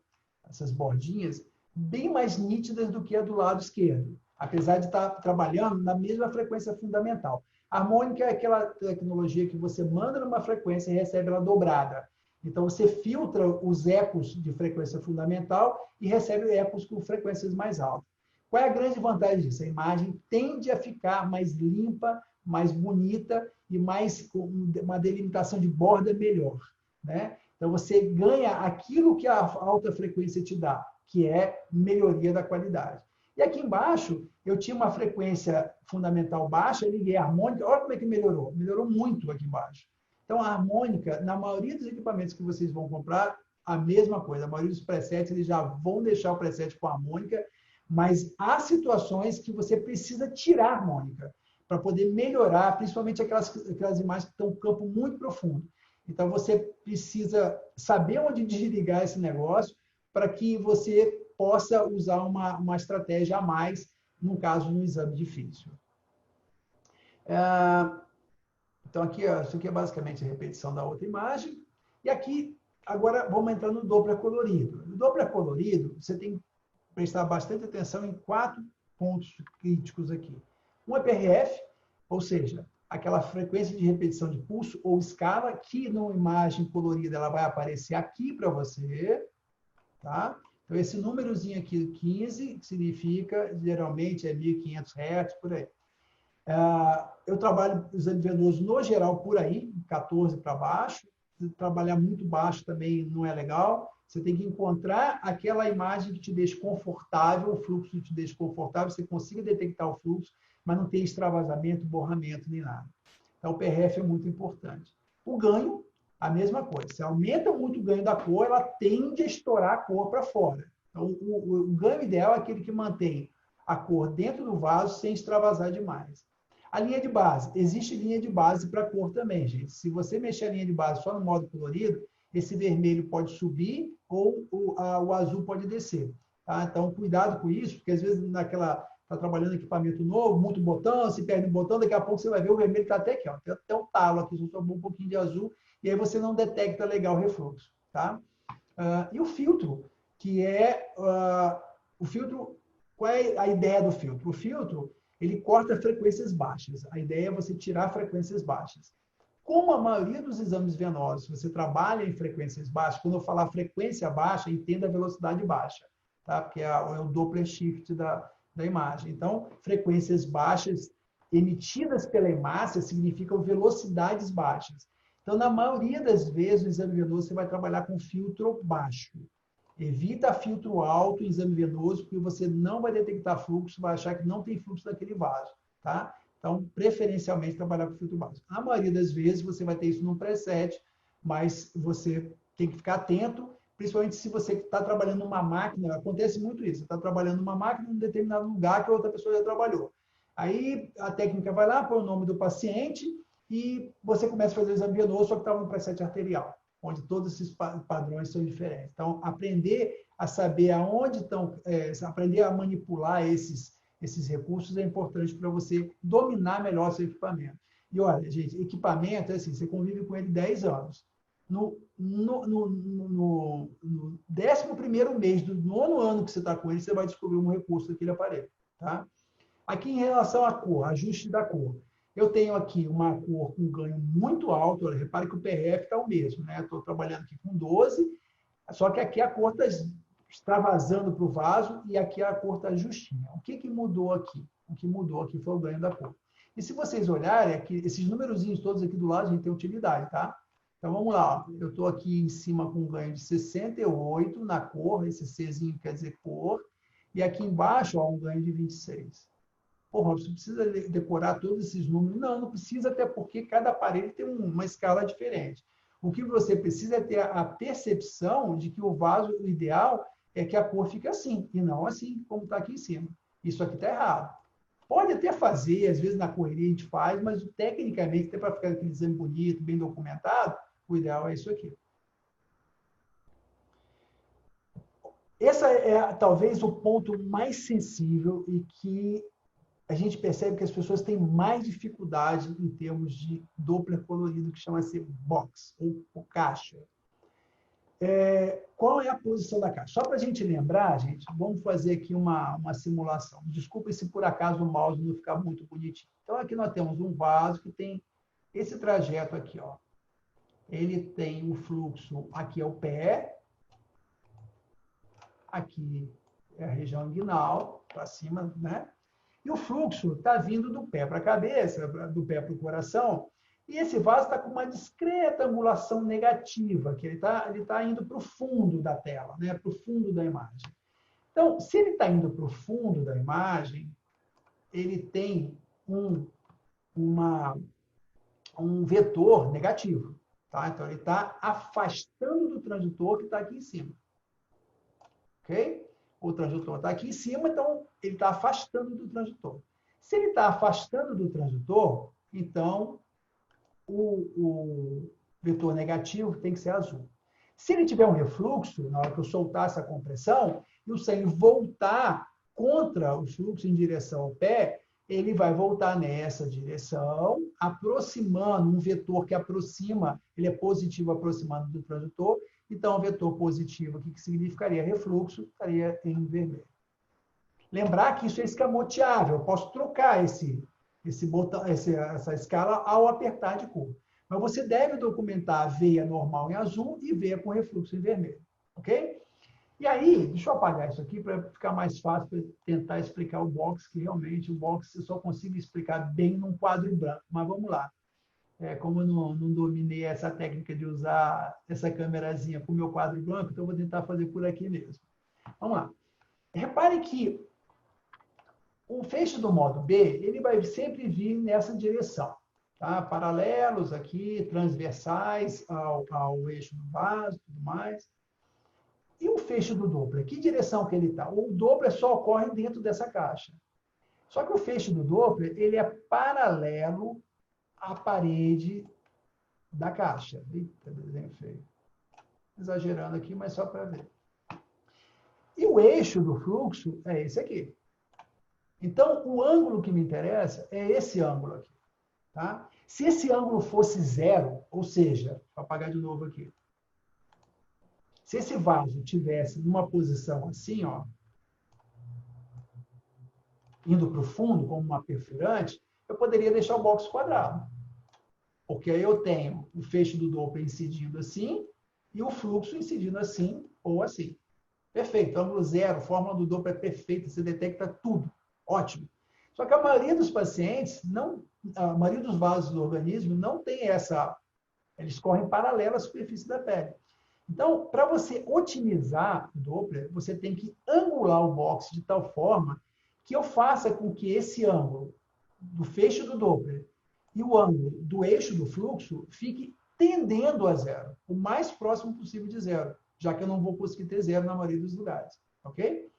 essas bordinhas, bem mais nítidas do que a do lado esquerdo, apesar de estar trabalhando na mesma frequência fundamental. A harmônica é aquela tecnologia que você manda numa frequência e recebe ela dobrada. Então, você filtra os ecos de frequência fundamental e recebe ecos com frequências mais altas. Qual é a grande vantagem disso? A imagem tende a ficar mais limpa, mais bonita e mais uma delimitação de borda melhor, né? Então, você ganha aquilo que a alta frequência te dá, que é melhoria da qualidade. E aqui embaixo, eu tinha uma frequência fundamental baixa, eu liguei a harmônica, olha como é que melhorou. Melhorou muito aqui embaixo. Então, a harmônica, na maioria dos equipamentos que vocês vão comprar, a mesma coisa. A maioria dos presets, eles já vão deixar o preset com harmônica, mas há situações que você precisa tirar a harmônica para poder melhorar, principalmente aquelas imagens que estão em campo muito profundo. Então, você precisa saber onde desligar esse negócio para que você possa usar uma estratégia a mais, no caso de um exame difícil. Então, aqui, ó, isso aqui é basicamente a repetição da outra imagem. E aqui, agora, vamos entrar no Doppler colorido. No Doppler colorido, você tem que prestar bastante atenção em 4 pontos críticos aqui. Um é PRF, ou seja, aquela frequência de repetição de pulso ou escala, que numa imagem colorida ela vai aparecer aqui para você, tá? Então, esse númerozinho aqui, 15, significa, geralmente, é 1.500 Hz, por aí. Eu trabalho exame venoso, no geral, por aí, 14 para baixo. Trabalhar muito baixo também não é legal. Você tem que encontrar aquela imagem que te deixa confortável, o fluxo que te deixa confortável, você consiga detectar o fluxo, mas não ter extravasamento, borramento, nem nada. Então, o PRF é muito importante. O ganho, a mesma coisa. Se aumenta muito o ganho da cor, ela tende a estourar a cor para fora. Então, o ganho ideal é aquele que mantém a cor dentro do vaso sem extravasar demais. A linha de base. Existe linha de base para cor também, gente. Se você mexer a linha de base só no modo colorido, esse vermelho pode subir ou o azul pode descer. Tá? Então, cuidado com isso, porque às vezes está trabalhando em equipamento novo, muito botão, se perde um botão, daqui a pouco você vai ver o vermelho está até aqui. Ó. Tem até um talo aqui, só sobrou um pouquinho de azul, e aí você não detecta legal o refluxo. Tá? E o filtro, que é... o filtro, qual é a ideia do filtro? O filtro, ele corta frequências baixas. A ideia é você tirar frequências baixas. Como a maioria dos exames venosos, você trabalha em frequências baixas, quando eu falar frequência baixa, entenda a velocidade baixa, tá? Porque é o Doppler shift da imagem. Então, frequências baixas emitidas pela hemácia significam velocidades baixas. Então, na maioria das vezes, no exame venoso, você vai trabalhar com filtro baixo. Evita filtro alto em exame venoso, porque você não vai detectar fluxo, vai achar que não tem fluxo naquele vaso, tá? Então, preferencialmente, trabalhar com filtro básico. A maioria das vezes, você vai ter isso num preset, mas você tem que ficar atento, principalmente se você está trabalhando numa máquina. Acontece muito isso. Você está trabalhando numa máquina em um determinado lugar que a outra pessoa já trabalhou. Aí, a técnica vai lá, põe o nome do paciente e você começa a fazer o exame venoso, só que estava no preset arterial, onde todos esses padrões são diferentes. Então, aprender a saber aonde estão, aprender a manipular esses recursos é importante para você dominar melhor seu equipamento. E olha, gente, equipamento é assim, você convive com ele 10 anos. No 11º mês do 9º ano que você está com ele, você vai descobrir um recurso daquele aparelho. Tá? Aqui, em relação à cor, ajuste da cor. Eu tenho aqui uma cor com ganho muito alto. Olha, repare que o PRF está o mesmo, né? Estou trabalhando aqui com 12, só que aqui a cor está vazando para o vaso e aqui a cor está justinha. O que mudou aqui? O que mudou aqui foi o ganho da cor. E se vocês olharem, aqui, esses númerozinhos todos aqui do lado, a gente tem utilidade, tá? Então, vamos lá. Eu estou aqui em cima com um ganho de 68 na cor, esse Czinho quer dizer cor, e aqui embaixo, ó, um ganho de 26. Porra, você precisa decorar todos esses números? Não, não precisa, até porque cada aparelho tem uma escala diferente. O que você precisa é ter a percepção de que o vaso ideal é que a cor fique assim, e não assim, como está aqui em cima. Isso aqui está errado. Pode até fazer, às vezes na correria a gente faz, mas tecnicamente, até para ficar aquele exame bonito, bem documentado, o ideal é isso aqui. Esse é talvez o ponto mais sensível e que a gente percebe que as pessoas têm mais dificuldade em termos de Doppler colorido, que chama-se box, ou caixa. Qual é a posição da caixa? Só para a gente lembrar, gente, vamos fazer aqui uma simulação. Desculpe se por acaso o mouse não ficar muito bonitinho. Então, aqui nós temos um vaso que tem esse trajeto aqui, ó. Ele tem o fluxo, aqui é o pé, aqui é a região inguinal, para cima, né? E o fluxo está vindo do pé para a cabeça, do pé para o coração, e esse vaso está com uma discreta angulação negativa, que ele tá indo para o fundo da tela, né? Para o fundo da imagem. Então, se ele está indo para o fundo da imagem, ele tem um vetor negativo. Tá? Então, ele está afastando do transitor que está aqui em cima. Ok? O transitor está aqui em cima, então ele está afastando do transitor. Se ele está afastando do transitor, então o vetor negativo tem que ser azul. Se ele tiver um refluxo, na hora que eu soltar essa compressão, e o sangue voltar contra o fluxo em direção ao pé, ele vai voltar nessa direção, aproximando, um vetor que aproxima, ele é positivo aproximando do transitor, então o vetor positivo aqui, que significaria refluxo, estaria em vermelho. Lembrar que isso é escamoteável, eu posso trocar essa escala ao apertar de cor. Mas você deve documentar a veia normal em azul e veia com refluxo em vermelho. Ok? E aí, deixa eu apagar isso aqui para ficar mais fácil para tentar explicar o box, que realmente o box eu só consigo explicar bem num quadro branco. Mas vamos lá. Como eu não dominei essa técnica de usar essa câmerazinha com o meu quadro branco, então eu vou tentar fazer por aqui mesmo. Vamos lá. Repare que o feixe do modo B, ele vai sempre vir nessa direção. Tá? Paralelos aqui, transversais ao eixo do vaso e tudo mais. E o feixe do Doppler? Que direção que ele está? O Doppler só ocorre dentro dessa caixa. Só que o feixe do Doppler, ele é paralelo à parede da caixa. Eita, desenho feio. Exagerando aqui, mas só para ver. E o eixo do fluxo é esse aqui. Então, o ângulo que me interessa é esse ângulo aqui. Tá? Se esse ângulo fosse zero, ou seja, vou apagar de novo aqui. Se esse vaso tivesse numa posição assim, ó, indo para o fundo, como uma perfurante, eu poderia deixar o box quadrado. Porque aí eu tenho o feixe do Doppler incidindo assim e o fluxo incidindo assim ou assim. Perfeito, ângulo zero, fórmula do Doppler é perfeita, você detecta tudo. Ótimo. Só que a maioria dos pacientes, a maioria dos vasos do organismo não tem essa... Eles correm paralelo à superfície da pele. Então, para você otimizar o Doppler, você tem que angular o box de tal forma que eu faça com que esse ângulo do feixe do Doppler e o ângulo do eixo do fluxo fique tendendo a zero, o mais próximo possível de zero, já que eu não vou conseguir ter zero na maioria dos lugares. Ok?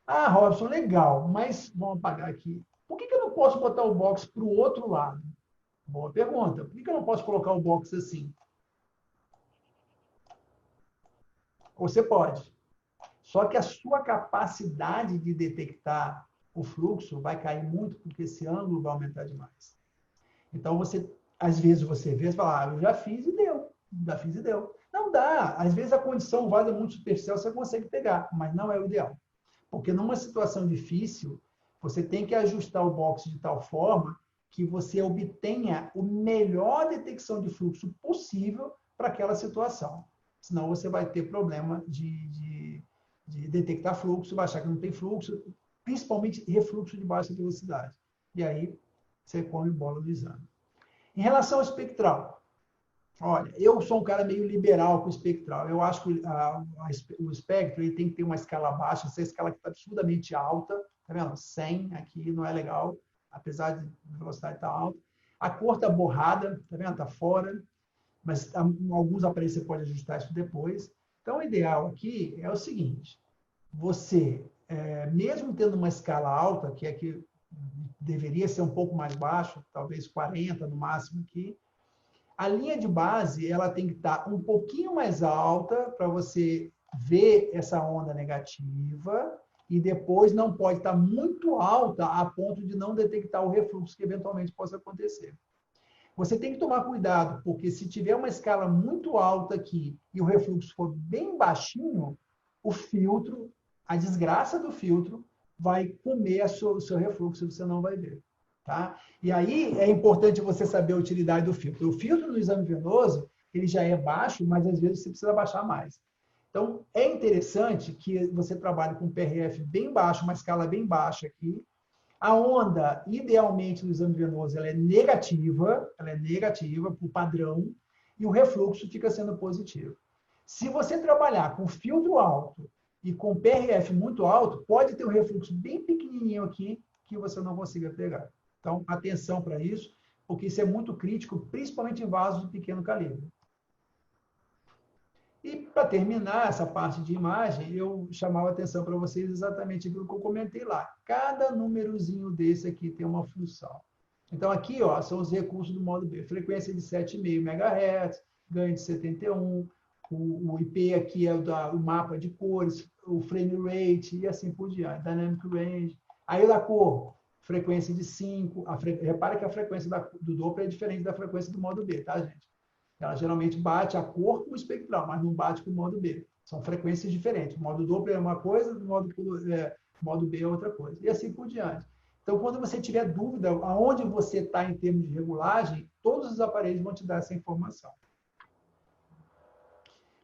Ah, Robson, legal, mas vamos apagar aqui. Por que eu não posso botar o box para o outro lado? Boa pergunta. Por que eu não posso colocar o box assim? Você pode. Só que a sua capacidade de detectar o fluxo vai cair muito porque esse ângulo vai aumentar demais. Então, às vezes você vê e fala, eu já fiz e deu. Já fiz e deu. Não dá. Às vezes a condição vaso é muito superficial, você consegue pegar, mas não é o ideal. Porque numa situação difícil, você tem que ajustar o box de tal forma que você obtenha a melhor detecção de fluxo possível para aquela situação. Senão você vai ter problema de detectar fluxo, vai achar que não tem fluxo, principalmente refluxo de baixa velocidade. E aí você come bola do exame. Em relação ao espectral, olha, eu sou um cara meio liberal com o espectral. Eu acho que o espectro ele tem que ter uma escala baixa, essa escala que está absurdamente alta, tá vendo? 100 aqui não é legal, apesar de a velocidade estar alta. A cor está borrada, tá vendo? Está fora. Mas alguns aparelhos você pode ajustar isso depois. Então, o ideal aqui é o seguinte, você, mesmo tendo uma escala alta, que é que deveria ser um pouco mais baixo, talvez 40 no máximo aqui. A linha de base, ela tem que estar um pouquinho mais alta para você ver essa onda negativa, e depois não pode estar muito alta a ponto de não detectar o refluxo que eventualmente possa acontecer. Você tem que tomar cuidado, porque se tiver uma escala muito alta aqui e o refluxo for bem baixinho, o filtro, a desgraça do filtro, vai comer o seu refluxo e você não vai ver. Tá? E aí é importante você saber a utilidade do filtro. O filtro no exame venoso, ele já é baixo, mas às vezes você precisa baixar mais. Então, é interessante que você trabalhe com PRF bem baixo, uma escala bem baixa aqui. A onda, idealmente, no exame venoso, ela é negativa por padrão, e o refluxo fica sendo positivo. Se você trabalhar com filtro alto e com PRF muito alto, pode ter um refluxo bem pequenininho aqui que você não consiga pegar. Então, atenção para isso, porque isso é muito crítico, principalmente em vasos de pequeno calibre. E, para terminar essa parte de imagem, eu chamava a atenção para vocês exatamente aquilo que eu comentei lá. Cada númerozinho desse aqui tem uma função. Então, aqui ó, são os recursos do modo B. Frequência de 7,5 MHz, ganho de 71, o IP aqui é o mapa de cores, o frame rate e assim por diante, dynamic range. Aí o da cor, frequência de 5. Repara que a frequência do Doppler é diferente da frequência do modo B, tá, gente? Ela geralmente bate a cor com o espectral, mas não bate com o modo B. São frequências diferentes. O modo Doppler é uma coisa, o modo B é outra coisa. E assim por diante. Então, quando você tiver dúvida aonde você está em termos de regulagem, todos os aparelhos vão te dar essa informação.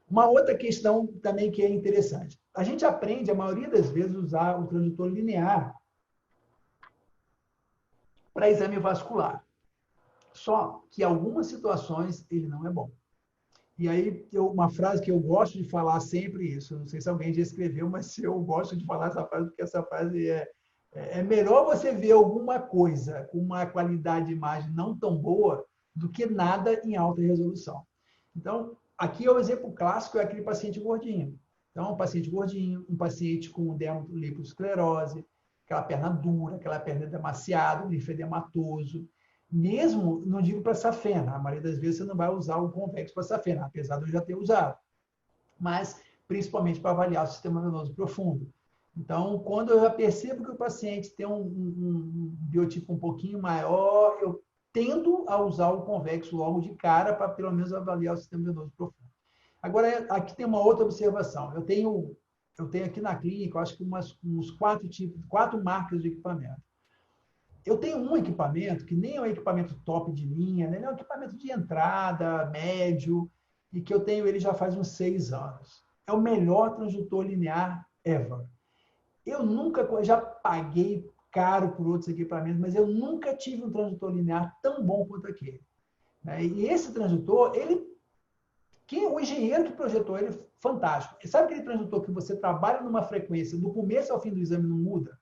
Uma outra questão também que é interessante. A gente aprende, a maioria das vezes, a usar o transdutor linear para exame vascular. Só que em algumas situações ele não é bom. E aí, uma frase que eu gosto de falar sempre isso, não sei se alguém já escreveu, mas eu gosto de falar essa frase, porque essa frase é melhor você ver alguma coisa com uma qualidade de imagem não tão boa do que nada em alta resolução. Então, aqui é o exemplo clássico, é aquele paciente gordinho. Então, um paciente gordinho, um paciente com dermatoliposclerose, aquela perna dura, aquela perna demasiado, linfedematoso. Mesmo, não digo para safena, a maioria das vezes você não vai usar o convexo para safena, apesar de eu já ter usado. Mas, principalmente para avaliar o sistema venoso profundo. Então, quando eu já percebo que o paciente tem um biotipo um pouquinho maior, eu tendo a usar o convexo logo de cara para, pelo menos, avaliar o sistema venoso profundo. Agora, aqui tem uma outra observação. Eu tenho aqui na clínica, eu acho que uns 4 marcas de equipamento. Eu tenho um equipamento que nem é um equipamento top de linha, né? Ele é um equipamento de entrada, médio, e que eu tenho ele já faz uns 6 anos. É o melhor transdutor linear ever. Eu já paguei caro por outros equipamentos, mas eu nunca tive um transdutor linear tão bom quanto aquele. E esse transdutor, o engenheiro que projetou ele, fantástico. Sabe aquele transdutor que você trabalha numa frequência, do começo ao fim do exame não muda?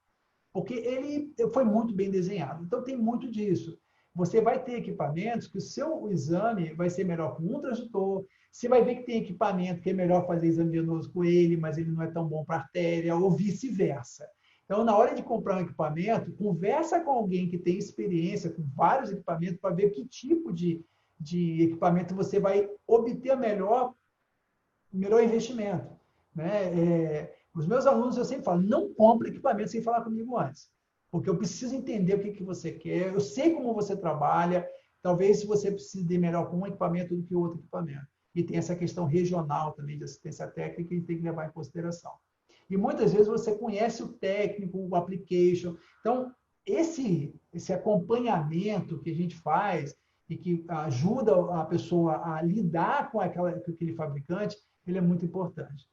Porque ele foi muito bem desenhado. Então, tem muito disso. Você vai ter equipamentos que o seu exame vai ser melhor com um transdutor. Você vai ver que tem equipamento que é melhor fazer exame venoso com ele, mas ele não é tão bom para artéria, ou vice-versa. Então, na hora de comprar um equipamento, conversa com alguém que tem experiência com vários equipamentos para ver que tipo de equipamento você vai obter melhor investimento. Né? Os meus alunos, eu sempre falo, não compre equipamento sem falar comigo antes. Porque eu preciso entender o que você quer, eu sei como você trabalha, talvez você precise de melhor com um equipamento do que outro equipamento. E tem essa questão regional também de assistência técnica que a gente tem que levar em consideração. E muitas vezes você conhece o técnico, o application. Então, esse acompanhamento que a gente faz e que ajuda a pessoa a lidar com aquele fabricante, ele é muito importante.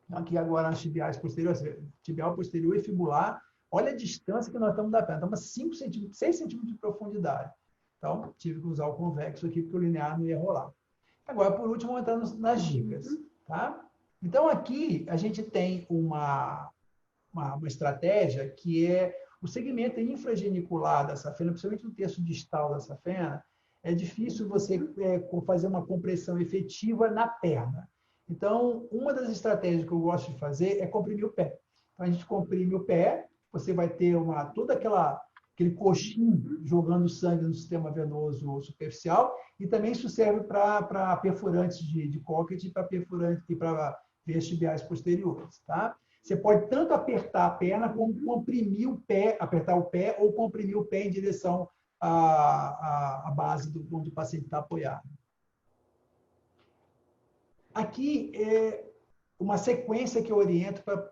Aqui agora as tibiais posteriores, tibial posterior e fibular, olha a distância que nós estamos da perna. Estamos a 6 centímetros de profundidade. Então, tive que usar o convexo aqui, porque o linear não ia rolar. Agora, por último, vamos entrar nas dicas. Tá? Então, aqui a gente tem uma estratégia que é o segmento infragenicular da safena, principalmente no terço distal da safena, é difícil você fazer uma compressão efetiva na perna. Então, uma das estratégias que eu gosto de fazer é comprimir o pé. Então, a gente comprime o pé, você vai ter todo aquele coxinho jogando sangue no sistema venoso superficial, e também isso serve para perfurantes de Cocket e para perfurantes e para veias tibiais posteriores, tá? Você pode tanto apertar a perna como comprimir o pé, apertar o pé ou comprimir o pé em direção à base onde o paciente está apoiado. Aqui é uma sequência que eu oriento para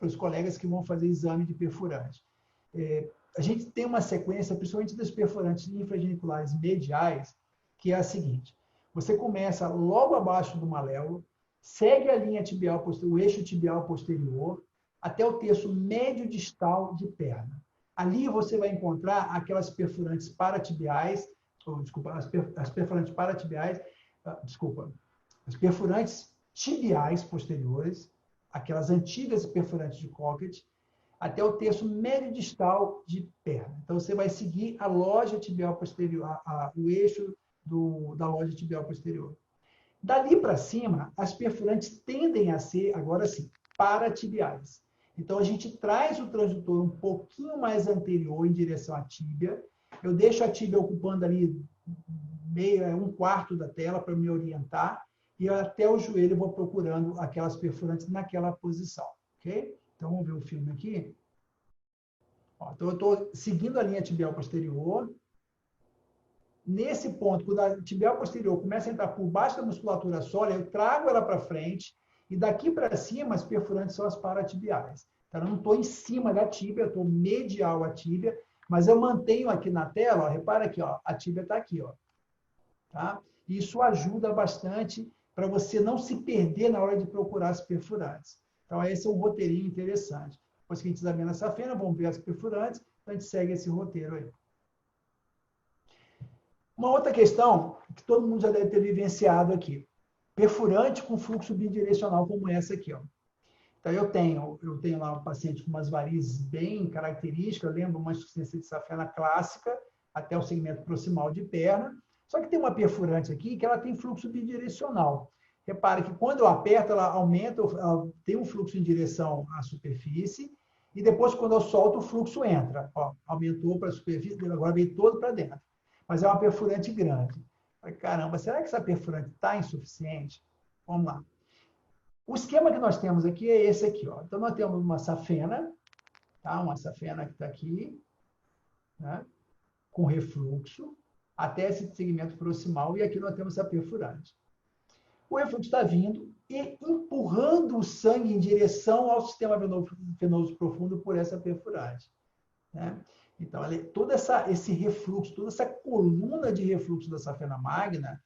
os colegas que vão fazer exame de perfurante. A gente tem uma sequência, principalmente dos perfurantes infrageniculares mediais, que é a seguinte. Você começa logo abaixo do maléolo, segue a linha tibial posterior, o eixo tibial posterior, até o terço médio distal de perna. Ali você vai encontrar aquelas perfurantes paratibiais, as perfurantes paratibiais, as perfurantes tibiais posteriores, aquelas antigas perfurantes de Cocket, até o terço médio distal de perna. Então, você vai seguir a loja tibial posterior, o eixo da loja tibial posterior. Dali para cima, as perfurantes tendem a ser, agora sim, paratibiais. Então, a gente traz o transdutor um pouquinho mais anterior em direção à tíbia. Eu deixo a tíbia ocupando ali um quarto da tela para me orientar, e até o joelho eu vou procurando aquelas perfurantes naquela posição. Ok? Então, vamos ver o filme aqui. Então, eu estou seguindo a linha tibial posterior. Nesse ponto, quando a tibial posterior começa a entrar por baixo da musculatura sólida, eu trago ela para frente, e daqui para cima, as perfurantes são as paratibiais. Então, eu não estou em cima da tíbia, eu estou medial à tíbia, mas eu mantenho aqui na tela, repara aqui, a tíbia está aqui. Tá? Isso ajuda bastante para você não se perder na hora de procurar as perfurantes. Então, esse é um roteirinho interessante. Depois que a gente examina essa fenda, vamos ver as perfurantes, então a gente segue esse roteiro aí. Uma outra questão que todo mundo já deve ter vivenciado aqui. Perfurante com fluxo bidirecional como essa aqui. Então, eu tenho lá um paciente com umas varizes bem características, eu lembro uma insuficiência de safena clássica, até o segmento proximal de perna. Só que tem uma perfurante aqui que ela tem fluxo bidirecional. Repare que quando eu aperto, ela aumenta, ela tem um fluxo em direção à superfície, e depois, quando eu solto, o fluxo entra. Aumentou para a superfície, agora veio todo para dentro. Mas é uma perfurante grande. Caramba, será que essa perfurante está insuficiente? Vamos lá. O esquema que nós temos aqui é esse aqui. Então, nós temos uma safena, tá? Uma safena que está aqui, né? Com refluxo, até esse segmento proximal, e aqui nós temos essa perfurante. O refluxo está vindo e empurrando o sangue em direção ao sistema venoso profundo por essa perfurante, né? Então, todo esse refluxo, toda essa coluna de refluxo da safena magna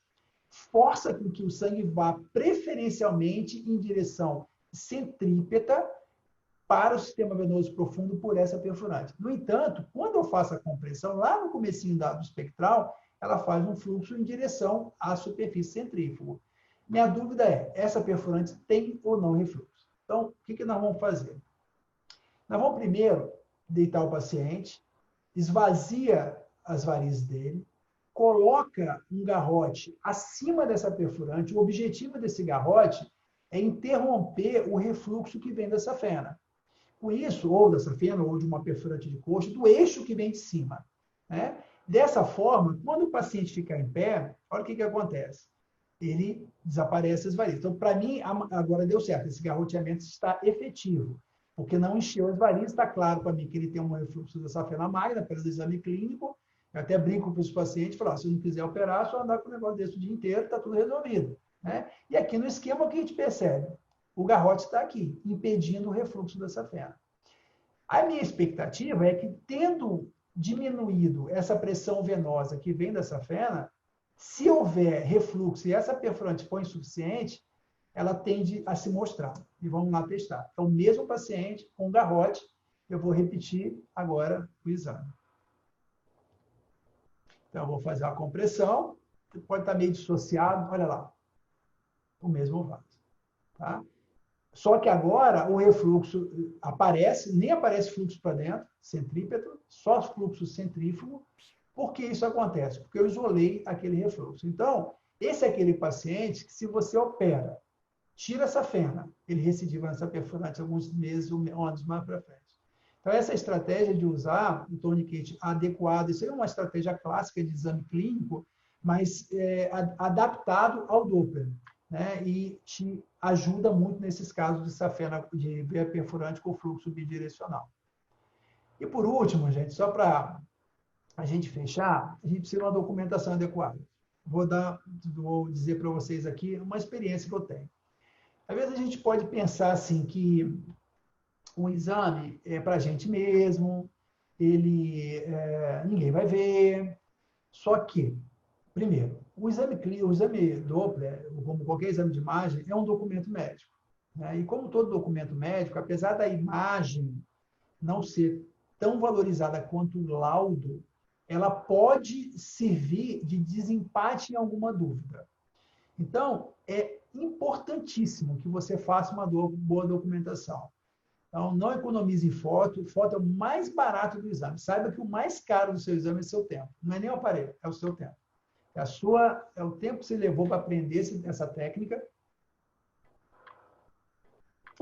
força com que o sangue vá preferencialmente em direção centrípeta para o sistema venoso profundo por essa perfurante. No entanto, quando eu faço a compressão, lá no comecinho do espectral, ela faz um fluxo em direção à superfície centrífuga. Minha dúvida é, essa perfurante tem ou não refluxo? Então, o que nós vamos fazer? Nós vamos primeiro deitar o paciente, esvazia as varizes dele, coloca um garrote acima dessa perfurante. O objetivo desse garrote é interromper o refluxo que vem da safena. Com isso, ou da safena, ou de uma perfurante de coxa, do eixo que vem de cima, né? Dessa forma, quando o paciente ficar em pé, olha o que acontece. Ele desaparece as varizes. Então, para mim, agora deu certo. Esse garroteamento está efetivo, porque não encheu as varizes. Está claro para mim que ele tem um refluxo da safena magna, pelo exame clínico. Eu até brinco com os pacientes, falo, se não quiser operar, só andar com o negócio desse o dia inteiro, está tudo resolvido, né? E aqui no esquema, o que a gente percebe? O garrote está aqui, impedindo o refluxo da safena. A minha expectativa é que, tendo diminuído essa pressão venosa que vem da safena, se houver refluxo e essa perfurante for insuficiente, ela tende a se mostrar. E vamos lá testar. Então, mesmo paciente com garrote, eu vou repetir agora o exame. Então, eu vou fazer a compressão. Pode estar meio dissociado. Olha lá. O mesmo vaso. Tá? Só que agora o refluxo aparece, nem aparece fluxo para dentro, centrípeto, só fluxo centrífugo. Por que isso acontece? Porque eu isolei aquele refluxo. Então, esse é aquele paciente que, se você opera, tira essa safena, ele recidiva nessa perfurante alguns meses ou anos mais para frente. Então, essa estratégia de usar o tourniquet adequado, isso é uma estratégia clássica de exame clínico, mas adaptado ao Doppler, né? E te ajuda muito nesses casos de safena de veia perfurante com fluxo bidirecional. E por último, gente, só para a gente fechar, a gente precisa de uma documentação adequada. Vou dizer para vocês aqui uma experiência que eu tenho. Às vezes a gente pode pensar assim que um exame é para a gente mesmo, ninguém vai ver. Só que, primeiro, o exame Doppler, como qualquer exame de imagem, é um documento médico, né? E como todo documento médico, apesar da imagem não ser tão valorizada quanto o laudo, ela pode servir de desempate em alguma dúvida. Então, é importantíssimo que você faça uma boa documentação. Então, não economize em foto. Foto é o mais barato do exame. Saiba que o mais caro do seu exame é o seu tempo. Não é nem o aparelho, é o seu tempo. É o tempo que você levou para aprender essa técnica.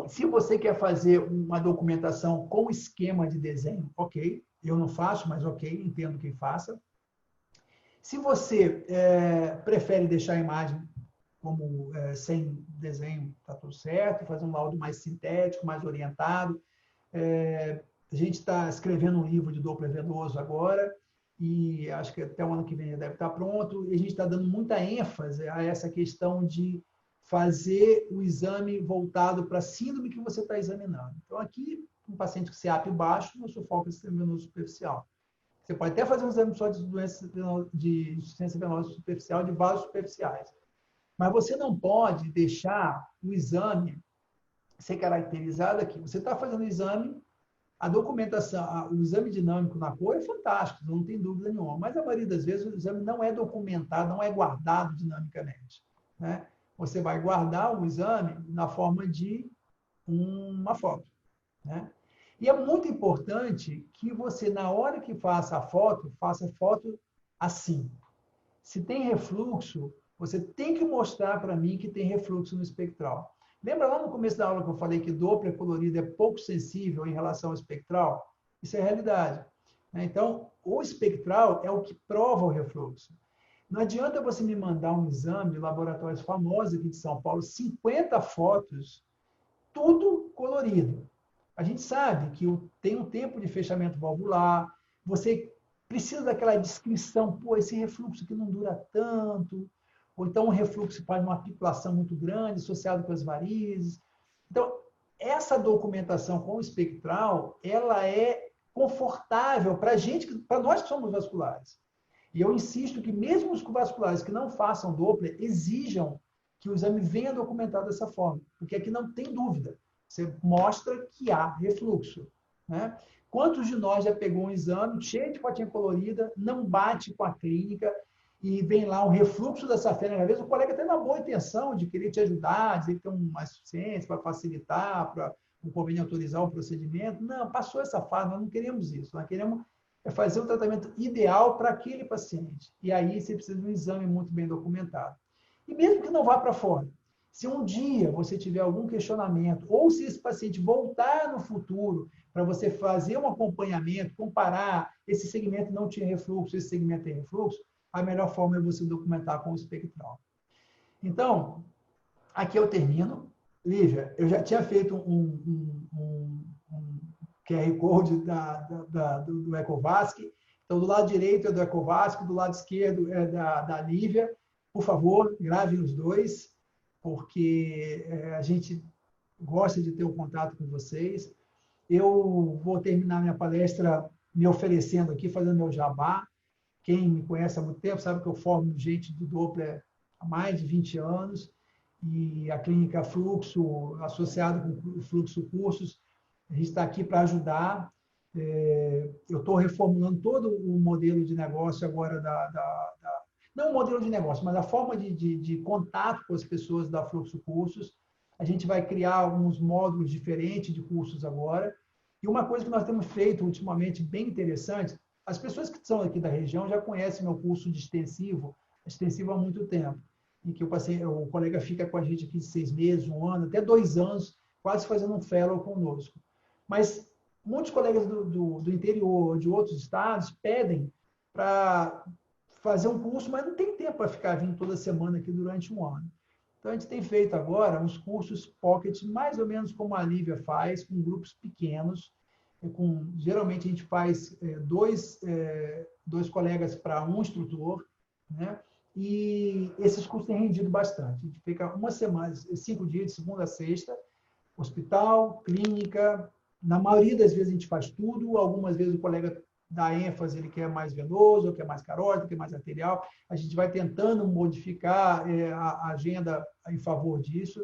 Se você quer fazer uma documentação com esquema de desenho, ok. Eu não faço, mas ok, entendo quem faça. Se você prefere deixar a imagem como sem desenho, está tudo certo, fazer um laudo mais sintético, mais orientado. A gente está escrevendo um livro de Doppler venoso agora, e acho que até o ano que vem já deve estar pronto, e a gente está dando muita ênfase a essa questão de fazer o exame voltado para a síndrome que você está examinando. Então, aqui, um paciente com CEAP baixo, nosso foco é o sistema venoso superficial. Você pode até fazer um exame só de insuficiência venosa superficial, de vasos superficiais. Mas você não pode deixar o exame ser caracterizado aqui. Você está fazendo o exame, a documentação, o exame dinâmico na cor é fantástico, não tem dúvida nenhuma. Mas a maioria das vezes o exame não é documentado, não é guardado dinamicamente, né? Você vai guardar o exame na forma de uma foto, né? E é muito importante que você, na hora que faça a foto assim. Se tem refluxo, você tem que mostrar para mim que tem refluxo no espectral. Lembra lá no começo da aula que eu falei que Doppler colorido é pouco sensível em relação ao espectral? Isso é realidade. Então, o espectral é o que prova o refluxo. Não adianta você me mandar um exame de laboratórios famosos aqui de São Paulo, 50 fotos, tudo colorido. A gente sabe que tem um tempo de fechamento valvular, você precisa daquela descrição, pô, esse refluxo aqui não dura tanto, ou então um refluxo faz uma articulação muito grande, associado com as varizes. Então, essa documentação com o espectral, ela é confortável para a gente, para nós que somos vasculares. E eu insisto que mesmo os vasculares que não façam Doppler, exijam que o exame venha documentado dessa forma, porque aqui não tem dúvida. Você mostra que há refluxo, né? Quantos de nós já pegou um exame cheio de fotinha colorida, não bate com a clínica, e vem lá um refluxo da safena? Às vezes o colega tem uma boa intenção de querer te ajudar, dizer que tem uma insuficiência para facilitar, para o convênio autorizar o procedimento. Não, passou essa fase, nós não queremos isso. Nós queremos fazer o tratamento ideal para aquele paciente. E aí você precisa de um exame muito bem documentado. E mesmo que não vá para fora, se um dia você tiver algum questionamento, ou se esse paciente voltar no futuro para você fazer um acompanhamento, comparar esse segmento não tinha refluxo, esse segmento tem refluxo, a melhor forma é você documentar com o espectral. Então, aqui eu termino. Lívia, eu já tinha feito um QR Code do EcoVasc. Então, do lado direito é do EcoVasc, do lado esquerdo é da Lívia. Por favor, grave os dois, porque a gente gosta de ter um contato com vocês. Eu vou terminar minha palestra me oferecendo aqui, fazendo meu jabá. Quem me conhece há muito tempo sabe que eu formo gente do Doppler há mais de 20 anos, e a clínica Fluxo, associada com o Fluxo Cursos, a gente está aqui para ajudar. Eu estou reformulando todo o modelo de negócio agora não o modelo de negócio, mas a forma de contato com as pessoas da Fluxo Cursos. A gente vai criar alguns módulos diferentes de cursos agora. E uma coisa que nós temos feito ultimamente bem interessante, as pessoas que são aqui da região já conhecem meu curso de extensivo há muito tempo, em que o colega fica com a gente aqui 6 meses, 1 ano, até 2 anos, quase fazendo um fellow conosco. Mas muitos colegas do interior, de outros estados, pedem para fazer um curso, mas não tem tempo para ficar vindo toda semana aqui durante um ano. Então, a gente tem feito agora uns cursos pocket, mais ou menos como a Lívia faz, com grupos pequenos. Geralmente, a gente faz dois colegas para um instrutor, né? E esses cursos têm rendido bastante. A gente fica uma semana, 5 dias, de segunda a sexta, hospital, clínica. Na maioria das vezes, a gente faz tudo. Algumas vezes, o colega dá ênfase, ele quer mais venoso, quer mais carótido, quer mais arterial. A gente vai tentando modificar a agenda em favor disso.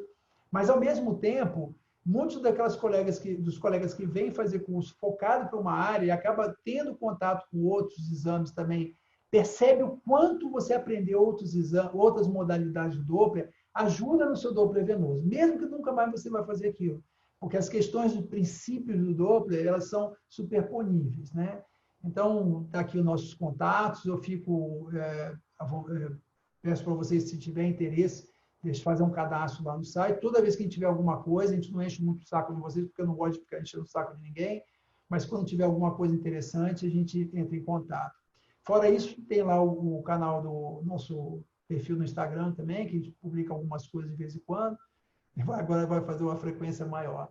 Mas, ao mesmo tempo, muitos dos colegas que vêm fazer curso focado para uma área e acaba tendo contato com outros exames também, percebe o quanto você aprender outras modalidades do Doppler, ajuda no seu Doppler venoso, mesmo que nunca mais você vai fazer aquilo. Porque as questões do princípio do Doppler, elas são superponíveis, né? Então, está aqui os nossos contatos, eu peço para vocês, se tiver interesse, deixa eu fazer um cadastro lá no site. Toda vez que a gente tiver alguma coisa, a gente não enche muito o saco de vocês, porque eu não gosto de ficar enchendo o saco de ninguém, mas quando tiver alguma coisa interessante, a gente entra em contato. Fora isso, tem lá o canal do nosso perfil no Instagram também, que a gente publica algumas coisas de vez em quando. Agora vai fazer uma frequência maior.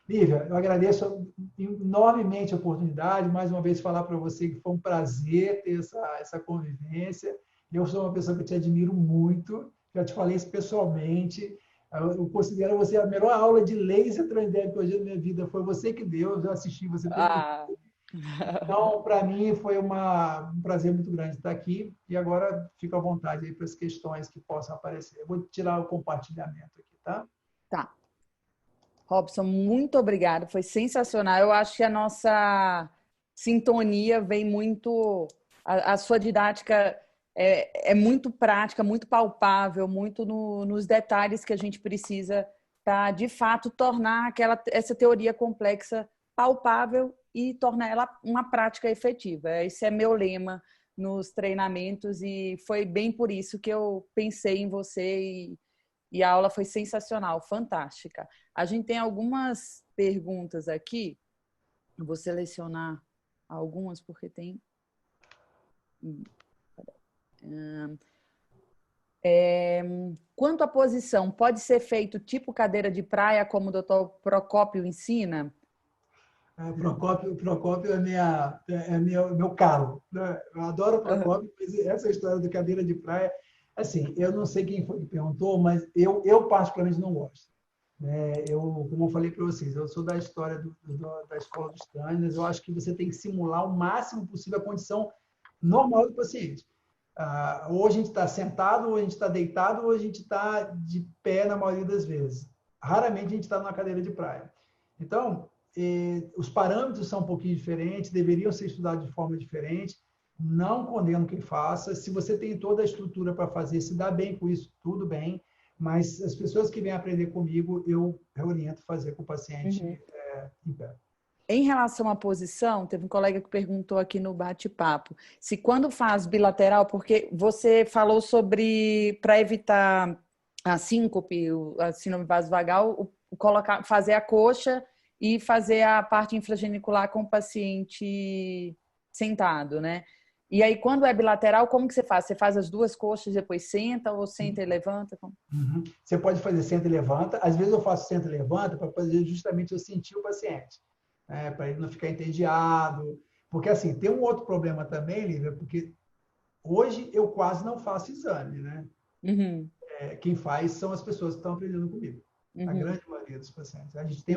Lívia, eu agradeço enormemente a oportunidade, mais uma vez falar para você que foi um prazer ter essa convivência. Eu sou uma pessoa que te admiro muito, já te falei isso pessoalmente. Eu considero você a melhor aula de laser transdérmico hoje da minha vida. Foi você que deu, eu já assisti você todo. Então, para mim, foi um prazer muito grande estar aqui. E agora, fica à vontade aí para as questões que possam aparecer. Eu vou tirar o compartilhamento aqui, tá? Tá. Robson, muito obrigada. Foi sensacional. Eu acho que a nossa sintonia vem muito... A sua didática é muito prática, muito palpável, muito nos detalhes que a gente precisa para, de fato, tornar essa teoria complexa palpável e tornar ela uma prática efetiva. Esse é meu lema nos treinamentos e foi bem por isso que eu pensei em você e a aula foi sensacional, fantástica. A gente tem algumas perguntas aqui. Eu vou selecionar algumas porque tem... Quanto à posição, pode ser feito tipo cadeira de praia, como o doutor Procópio ensina? Procópio é meu calo, né? Eu adoro o Procópio, mas essa história de cadeira de praia, assim, eu não sei quem foi que perguntou, mas eu particularmente não gosto. Como eu falei para vocês, eu sou da história da escola dos Tânnios, eu acho que você tem que simular o máximo possível a condição normal do paciente. Ou a gente está sentado, ou a gente está deitado, ou a gente está de pé na maioria das vezes. Raramente a gente está numa cadeira de praia. Então, os parâmetros são um pouquinho diferentes, deveriam ser estudados de forma diferente. Não condeno quem faça. Se você tem toda a estrutura para fazer, se dá bem com isso, tudo bem. Mas as pessoas que vêm aprender comigo, eu reoriento fazer com o paciente em pé. Em relação à posição, teve um colega que perguntou aqui no bate-papo, se quando faz bilateral, porque você falou sobre, para evitar a síncope, a síndrome vasovagal, fazer a coxa e fazer a parte infragenicular com o paciente sentado, né? E aí, quando é bilateral, como que você faz? Você faz as duas coxas, depois senta, ou senta e levanta? Uhum. Você pode fazer senta e levanta. Às vezes eu faço senta e levanta para fazer justamente eu sentir o paciente, né? Para ele não ficar entediado. Porque, assim, tem um outro problema também, Lívia, porque hoje eu quase não faço exame, né? Uhum. Quem faz são as pessoas que estão aprendendo comigo. A grande maioria dos pacientes. A gente tem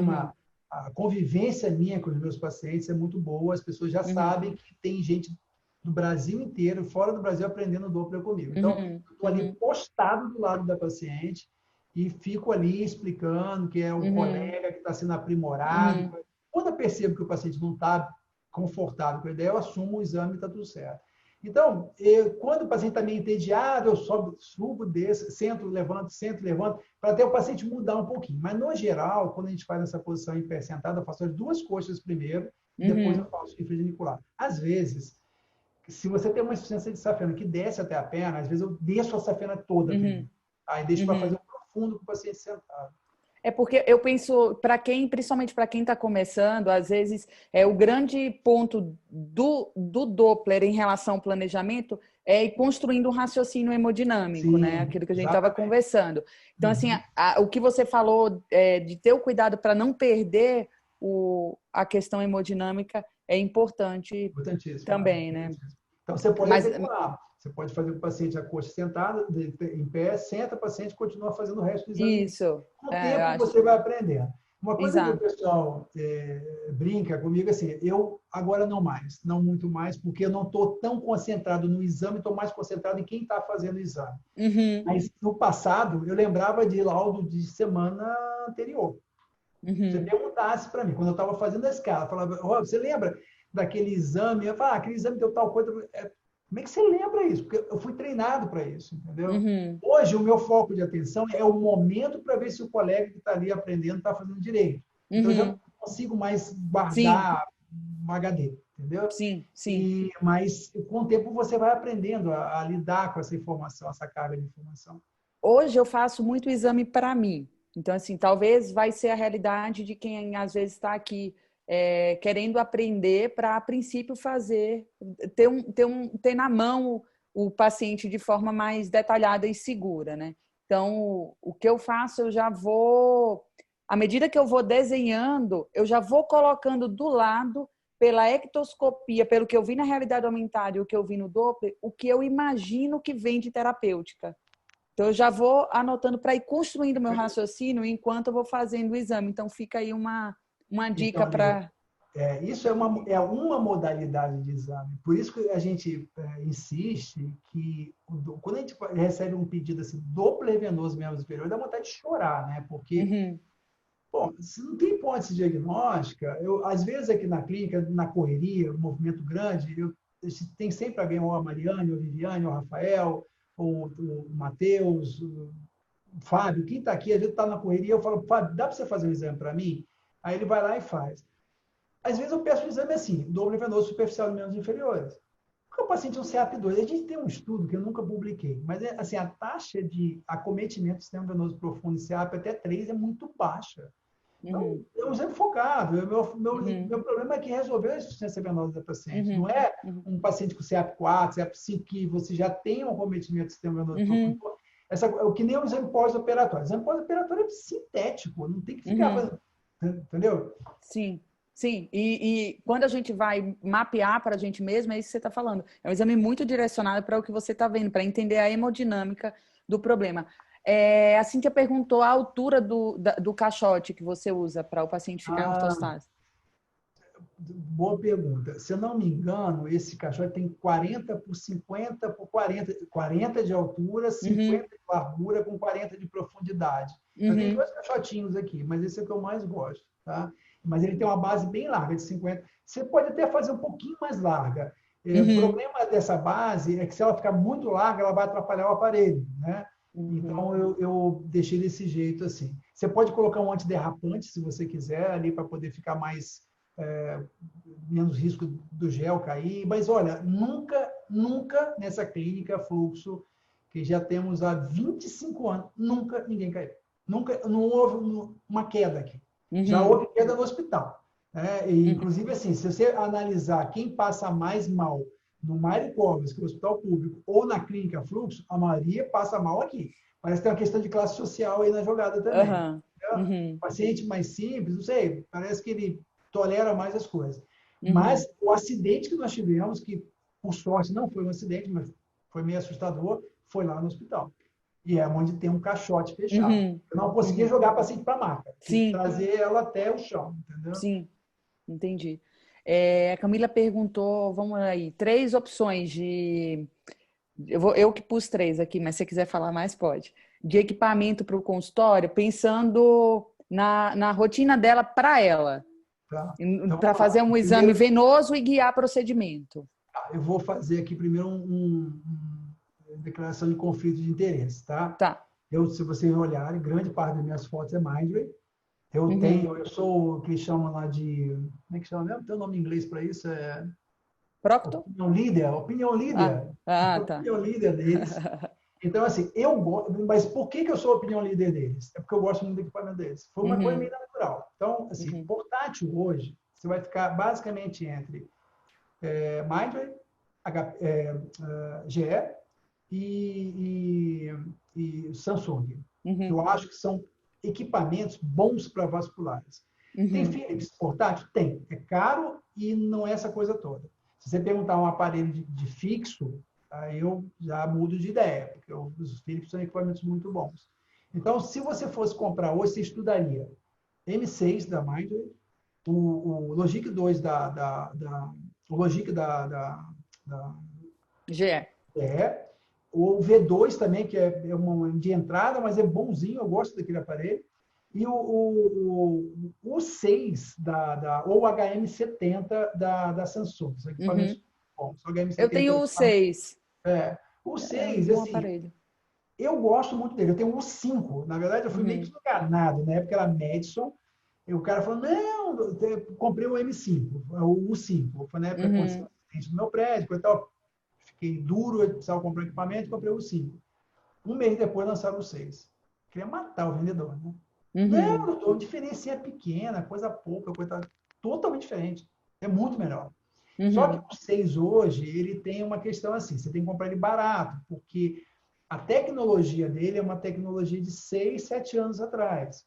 a convivência minha com os meus pacientes é muito boa. As pessoas já sabem que tem gente do Brasil inteiro, fora do Brasil, aprendendo Doppler comigo. Então, eu estou ali postado do lado da paciente e fico ali explicando que é um colega que está sendo aprimorado. Quando eu percebo que o paciente não está confortável com a ideia, eu assumo o exame e está tudo certo. Então, quando o paciente está meio entediado, eu subo, desço, sento, levanto, para até o paciente mudar um pouquinho. Mas, no geral, quando a gente faz essa posição em pé sentado, eu faço as duas coxas primeiro, e depois eu faço o infragenicular. Às vezes, se você tem uma insuficiência de safena que desce até a perna, às vezes eu desço a safena toda. Aí deixo para fazer um profundo com o paciente sentado. É porque eu penso, principalmente para quem está começando, às vezes o grande ponto do Doppler em relação ao planejamento é ir construindo um raciocínio hemodinâmico, né? Sim, Aquilo que a gente estava exatamente. conversando. Então, assim, Uhum. o que você falou de ter o cuidado para não perder a questão hemodinâmica é importante Importantíssimo, também, né? importantíssimo. Então, você pode Mas atenuar. Você pode fazer o paciente a coxa sentada, em pé, senta o paciente e continua fazendo o resto do exame. isso, Com o eu tempo, acho. você vai aprendendo. Uma coisa que o Exato. pessoal brinca comigo, assim, eu agora não mais, não muito mais, porque eu não estou tão concentrado no exame, estou mais concentrado em quem está fazendo o exame. Uhum, Mas no passado, eu lembrava de laudo de semana anterior. Você uhum, perguntasse para mim, quando eu estava fazendo a escala, falava, oh, você lembra daquele exame? Eu falava, aquele exame deu tal coisa. Como é que você lembra isso? Porque eu fui treinado para isso, entendeu? uhum. Hoje, o meu foco de atenção é o momento para ver se o colega que está ali aprendendo está fazendo direito. Então, eu já não Uhum. consigo mais Sim, guardar um HD, entendeu? sim, sim. Mas, com o tempo, você vai aprendendo a lidar com essa informação, essa carga de informação. Hoje eu faço muito exame para mim. Então, assim, talvez vai ser a realidade de quem às vezes está aqui querendo aprender para, a princípio, ter na mão o paciente de forma mais detalhada e segura, né? Então, o que eu faço, eu já vou, à medida que eu vou desenhando, eu já vou colocando do lado, pela ectoscopia, pelo que eu vi na realidade aumentada e o que eu vi no Doppler, o que eu imagino que vem de terapêutica. Então, eu já vou anotando para ir construindo meu raciocínio enquanto eu vou fazendo o exame. Então, fica aí uma dica Então, para. isso é uma modalidade de exame. Por isso que a gente insiste que quando a gente recebe um pedido assim, Doppler venoso membro superior, dá vontade de chorar, né? Porque, Uhum, bom, se não tem hipótese diagnóstica, às vezes aqui na clínica, na correria, um movimento grande, tem sempre alguém, ou a Mariane, ou a Viviane, ou o Rafael, ou o Matheus, o Fábio, quem está aqui, às vezes está na correria, eu falo, Fábio, dá para você fazer um exame para mim? Aí ele vai lá e faz. Às vezes eu peço um exame assim, Doppler venoso superficial de membros inferiores. Porque o paciente é um CEAP2. A gente tem um estudo que eu nunca publiquei, mas assim, a taxa de acometimento do sistema venoso profundo em CEAP até 3 é muito baixa. Então, uhum, é um exame focado. uhum, Meu problema é que resolveu a insuficiência venosa da paciente. Não uhum, é uhum, um paciente com CEAP4, CEAP5, que você já tem um acometimento do sistema venoso profundo. uhum, O que nem o exame pós-operatório. O exame pós-operatório é sintético, não tem que ficar uhum. fazendo. Entendeu? Sim, sim. E quando a gente vai mapear para a gente mesmo, é isso que você está falando. É um exame muito direcionado para o que você está vendo, para entender a hemodinâmica do problema. A Cíntia perguntou a altura do caixote que você usa para o paciente ficar em Ah, ortostase. boa pergunta. Se eu não me engano, esse cachorro tem 40 por 50 por 40, 40 de altura, Uhum, 50 de largura com 40 de profundidade. Eu tenho uhum, dois caixotinhos aqui, mas esse é o que eu mais gosto, tá? Mas ele tem uma base bem larga, de 50. Você pode até fazer um pouquinho mais larga. O uhum, problema dessa base é que se ela ficar muito larga, ela vai atrapalhar o aparelho, né? uhum, Então, eu deixei desse jeito assim. Você pode colocar um antiderrapante, se você quiser, ali para poder ficar mais menos risco do gel cair. Mas olha, nunca nessa clínica fluxo, que já temos há 25 anos, nunca ninguém caiu. Nunca, não houve uma queda aqui. Já uhum, houve queda no hospital. Né? E, inclusive, assim, se você analisar quem passa mais mal no Mário Covas, que é o hospital público, ou na clínica fluxo, a maioria passa mal aqui. Parece que tem uma questão de classe social aí na jogada também. uhum, Né? uhum, Paciente mais simples, não sei, parece que ele tolera mais as coisas. uhum, Mas o acidente que nós tivemos, que por sorte não foi um acidente, mas foi meio assustador, foi lá no hospital. E é onde tem um caixote fechado. uhum, Eu não conseguia uhum. jogar a paciente para a maca. Tive que Sim, trazer ela até o chão, entendeu? sim, entendi. A Camila perguntou, vamos aí, três opções de. Eu que pus três aqui, mas se você quiser falar mais, pode. De equipamento para o consultório, pensando na rotina dela para ela, Tá? Então, para vamos lá. fazer um exame Primeiro, venoso e guiar procedimento. eu vou fazer aqui primeiro declaração de conflito de interesse, tá? Tá. Se vocês olharem, grande parte das minhas fotos é Mindray. Uhum. Eu sou o que eles chamam lá de, como é que chama mesmo? Tem um nome em inglês para isso, Procto? opinião líder, opinião Ah, líder, ah, tá. opinião líder deles. Então, assim, eu gosto, mas por que eu sou a opinião líder deles? É porque eu gosto muito do equipamento deles. Foi uma coisa meio natural. Então, assim, portátil hoje, você vai ficar basicamente entre Mindray, GE e Samsung, que eu acho que são equipamentos bons para vasculares. Tem Philips portátil? Tem. É caro e não é essa coisa toda. Se você perguntar um aparelho de fixo, aí eu já mudo de ideia, porque os Philips são equipamentos muito bons. Então, se você fosse comprar hoje, você estudaria M6 da Mindray, o Logic 2 o Logic da GE. O V2 também, que é uma de entrada, mas é bonzinho, eu gosto daquele aparelho. E o 6 ou o HM70 da Samsung. São equipamentos bons. O HM70, eu tenho o 6. O É um 6, bom assim, aparelho. eu gosto muito dele. Eu tenho o 5. Na verdade, eu fui meio que enganado. Na época era Madison. E o cara falou, não, eu comprei o M5, o 5. Foi na época que aconteceu um acidente no meu prédio, e tal. Fiquei duro, eu precisava comprar equipamento, comprei o 5. Um mês depois lançaram o 6. Queria matar o vendedor, né? Não, doutor, a diferença é pequena, coisa pouca, coisa totalmente diferente. É muito melhor. Só que o 6 hoje, ele tem uma questão assim, você tem que comprar ele barato, porque a tecnologia dele é uma tecnologia de 6, 7 anos atrás.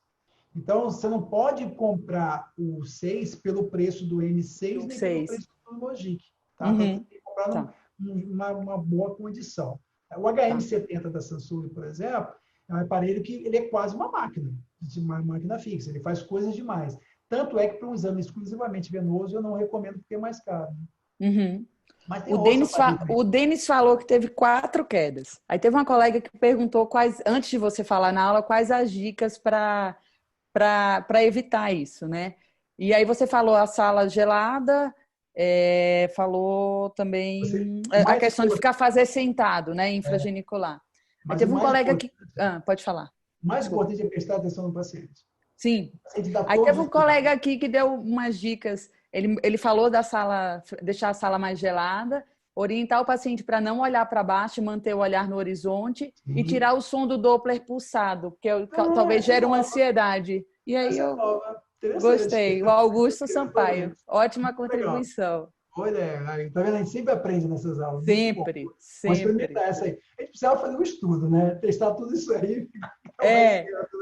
Então, você não pode comprar o 6 pelo preço do M6, nem pelo preço do Logic. Tá? Então, você tem que comprar numa boa condição. O HM70 da Samsung, por exemplo, é um aparelho que ele é quase uma máquina fixa. Ele faz coisas demais. Tanto é que para um exame exclusivamente venoso, eu não recomendo porque é mais caro. Mas tem O Denis falou que teve 4 quedas. Aí teve uma colega que perguntou antes de você falar na aula, quais as dicas para evitar isso, né? E aí você falou a sala gelada, falou também a questão de fazer sentado, né? Infragenicular. Aí teve um colega que... pode falar. O mais importante é prestar atenção no paciente. Sim. Aí teve um colega aqui que deu umas dicas. Ele falou da sala, deixar a sala mais gelada, orientar o paciente para não olhar para baixo e manter o olhar no horizonte e tirar o som do Doppler pulsado, porque talvez gere uma ansiedade. E aí eu gostei. O Augusto Sampaio. Ótima contribuição. Olha, tá vendo? A gente sempre aprende nessas aulas. Sempre, sempre. Vamos experimentar essa aí. A gente precisava fazer um estudo, né? Testar tudo isso aí.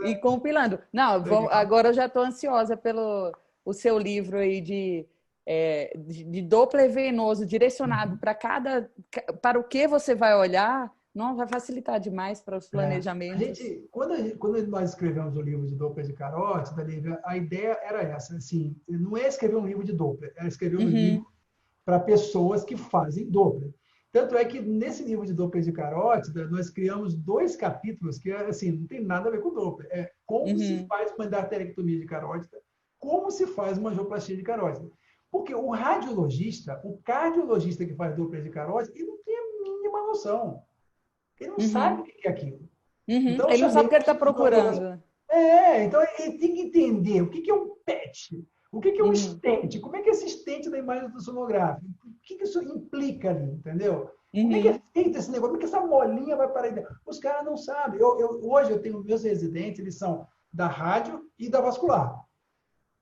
E compilando. Não, agora eu já estou ansiosa pelo o seu livro aí de Doppler venoso direcionado para o que você vai olhar. Não, vai facilitar demais para os planejamentos. Quando nós escrevemos o livro de Doppler de carótida, a ideia era essa, assim, não é escrever um livro de Doppler, é escrever um livro para pessoas que fazem Doppler. Tanto é que nesse livro de Doppler de carótida, nós criamos 2 capítulos que, assim, não tem nada a ver com Doppler. É como se faz uma endarterectomia de carótida, como se faz uma angioplastia de carótida. Porque o radiologista, o cardiologista que faz Doppler de carótida, ele não tem a mínima noção. Ele não sabe o que é aquilo. Então, ele não sabe o que ele está procurando. Então ele tem que entender o que é um PET, o que é um stent, como é que é esse stent da imagem ultrassonográfica, o que isso implica ali, entendeu? Como é que é feito esse negócio, como é que essa molinha vai parar aí dentro? Os caras não sabem. Hoje eu tenho meus residentes, eles são da rádio e da vascular.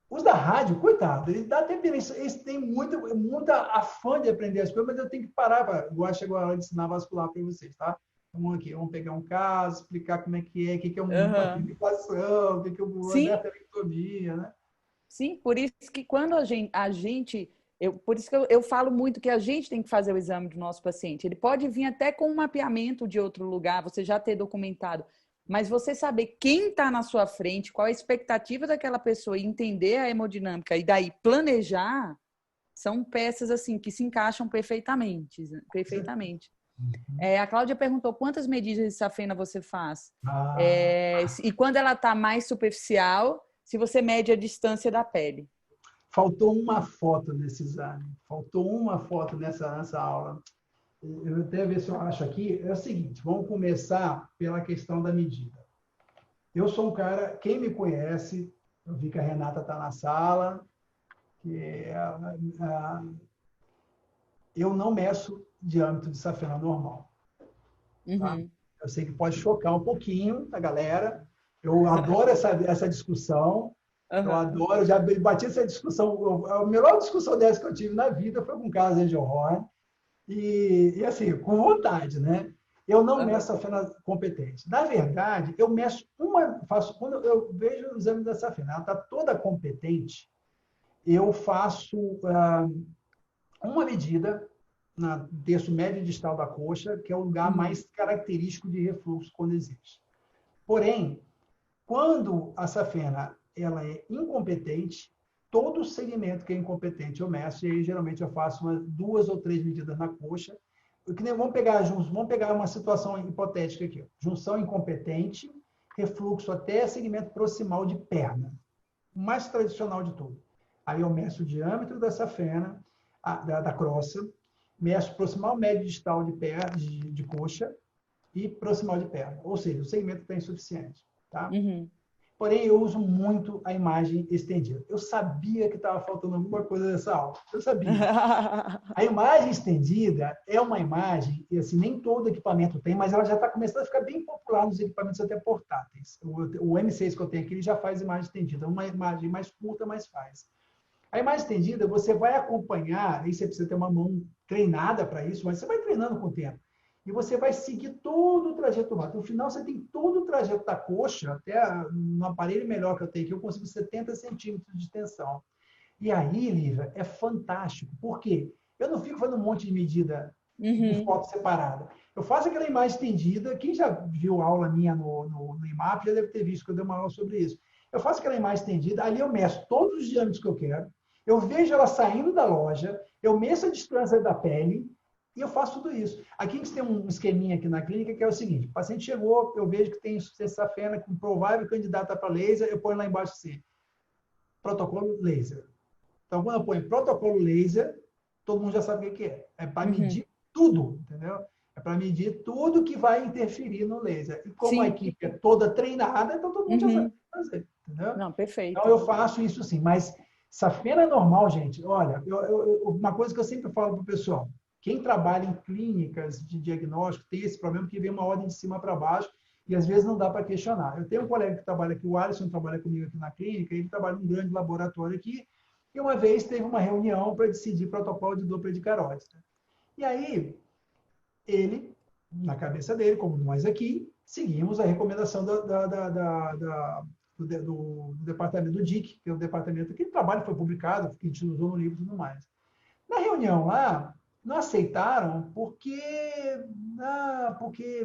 Os da rádio, coitado, eles têm muita afã de aprender as coisas, mas eu tenho que parar, igual chegou a hora de ensinar vascular para vocês, tá? Vamos pegar um caso, explicar como é que é, o que é uma fibrilação, o que é uma endarterectomia, né? Sim, por isso que quando por isso que eu falo muito que a gente tem que fazer o exame do nosso paciente. Ele pode vir até com um mapeamento de outro lugar, você já ter documentado, mas você saber quem está na sua frente, qual a expectativa daquela pessoa e entender a hemodinâmica e daí planejar, são peças assim que se encaixam perfeitamente. A Cláudia perguntou quantas medidas de safena você faz. E quando ela está mais superficial, se você mede a distância da pele. Faltou uma foto nesse exame. Faltou uma foto nessa aula. Eu vou até ver se eu acho aqui. É o seguinte, vamos começar pela questão da medida. Eu sou um cara, quem me conhece, eu vi que a Renata está na sala, eu não meço diâmetro de safena normal. Tá? Eu sei que pode chocar um pouquinho a galera. Eu adoro essa discussão. Eu adoro, já bati essa discussão. A melhor discussão dessa que eu tive na vida foi com o caso de Horn. E assim, com vontade, né? Eu não meço a safena competente. Na verdade, eu meço quando eu vejo o exame da safena, ela está toda competente, eu faço uma medida no terço médio distal da coxa, que é o lugar mais característico de refluxo quando existe. Porém, quando a safena ela é incompetente, todo o segmento que é incompetente eu meço, e aí geralmente eu faço 2 ou 3 medidas na coxa. Vamos pegar uma situação hipotética aqui. Junção incompetente, refluxo até segmento proximal de perna. O mais tradicional de tudo. Aí eu meço o diâmetro da safena, da crossa, meço proximal médio distal de coxa e proximal de perna. Ou seja, o segmento está insuficiente. Tá? Porém, eu uso muito a imagem estendida. Eu sabia que estava faltando alguma coisa nessa aula. Eu sabia. A imagem estendida é uma imagem, e assim, nem todo equipamento tem, mas ela já está começando a ficar bem popular nos equipamentos até portáteis. O M6 que eu tenho aqui, ele já faz imagem estendida. Uma imagem mais curta, mas faz. A imagem estendida, você vai acompanhar, aí você precisa ter uma mão treinada para isso, mas você vai treinando com o tempo. E você vai seguir todo o trajeto do vaso. No final, você tem todo o trajeto da coxa, até no aparelho melhor que eu tenho aqui, eu consigo 70 centímetros de tensão. E aí, Lívia, é fantástico. Por quê? Eu não fico fazendo um monte de medida de foto separada. Eu faço aquela imagem estendida. Quem já viu aula minha no IMAP já deve ter visto que eu dei uma aula sobre isso. Eu faço aquela imagem estendida, ali eu meço todos os diâmetros que eu quero, eu vejo ela saindo da loja, eu meço a distância da pele, e eu faço tudo isso. Aqui a gente tem um esqueminha aqui na clínica que é o seguinte: o paciente chegou, eu vejo que tem insuficiência safena com provável candidata para laser, eu ponho lá embaixo assim, protocolo laser. Então, quando eu ponho protocolo laser, todo mundo já sabe o que é. É para medir tudo, entendeu? É para medir tudo que vai interferir no laser. E como a equipe é toda treinada, então todo mundo já sabe o que fazer, entendeu? Não, perfeito. Então, eu faço isso sim. Mas safena normal, gente, olha, uma coisa que eu sempre falo para o pessoal: quem trabalha em clínicas de diagnóstico tem esse problema que vem uma ordem de cima para baixo e às vezes não dá para questionar. Eu tenho um colega que trabalha aqui, o Alisson, trabalha comigo aqui na clínica, ele trabalha num grande laboratório aqui, e uma vez teve uma reunião para decidir protocolo de dupla de carótida. E aí, ele, na cabeça dele, como nós aqui, seguimos a recomendação do departamento do DIC, que é o departamento que o trabalho foi publicado, que a gente usou no livro e tudo mais. Na reunião lá, não aceitaram porque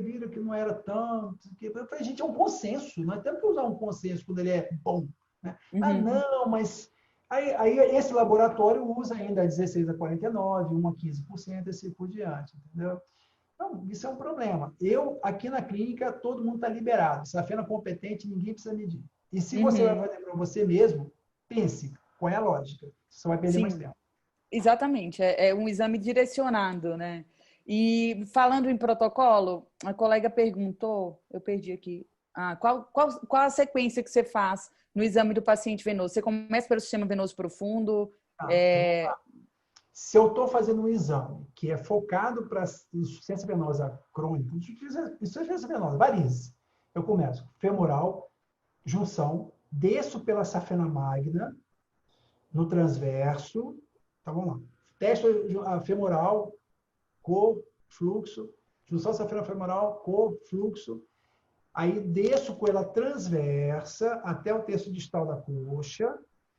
viram que não era tanto. Eu falei, gente, é um consenso. Nós temos que usar um consenso quando ele é bom. Né? Não, mas... Aí esse laboratório usa ainda a 16 a 49, uma 15%, assim por diante. Entendeu? Então, isso é um problema. Aqui na clínica, todo mundo está liberado. Safena competente, ninguém precisa medir. E se você vai fazer para você mesmo, pense, qual é a lógica? Você só vai perder mais tempo. Exatamente, é um exame direcionado, né? E falando em protocolo, a colega perguntou, eu perdi aqui, qual a sequência que você faz no exame do paciente venoso? Você começa pelo sistema venoso profundo? Se eu estou fazendo um exame que é focado para insuficiência venosa crônica, insuficiência venosa, varizes, eu começo femoral, junção, desço pela safena magna, no transverso. Então, vamos lá. Teste a femoral, fluxo, junção safena femoral, fluxo. Aí desço com ela transversa até o terço distal da coxa,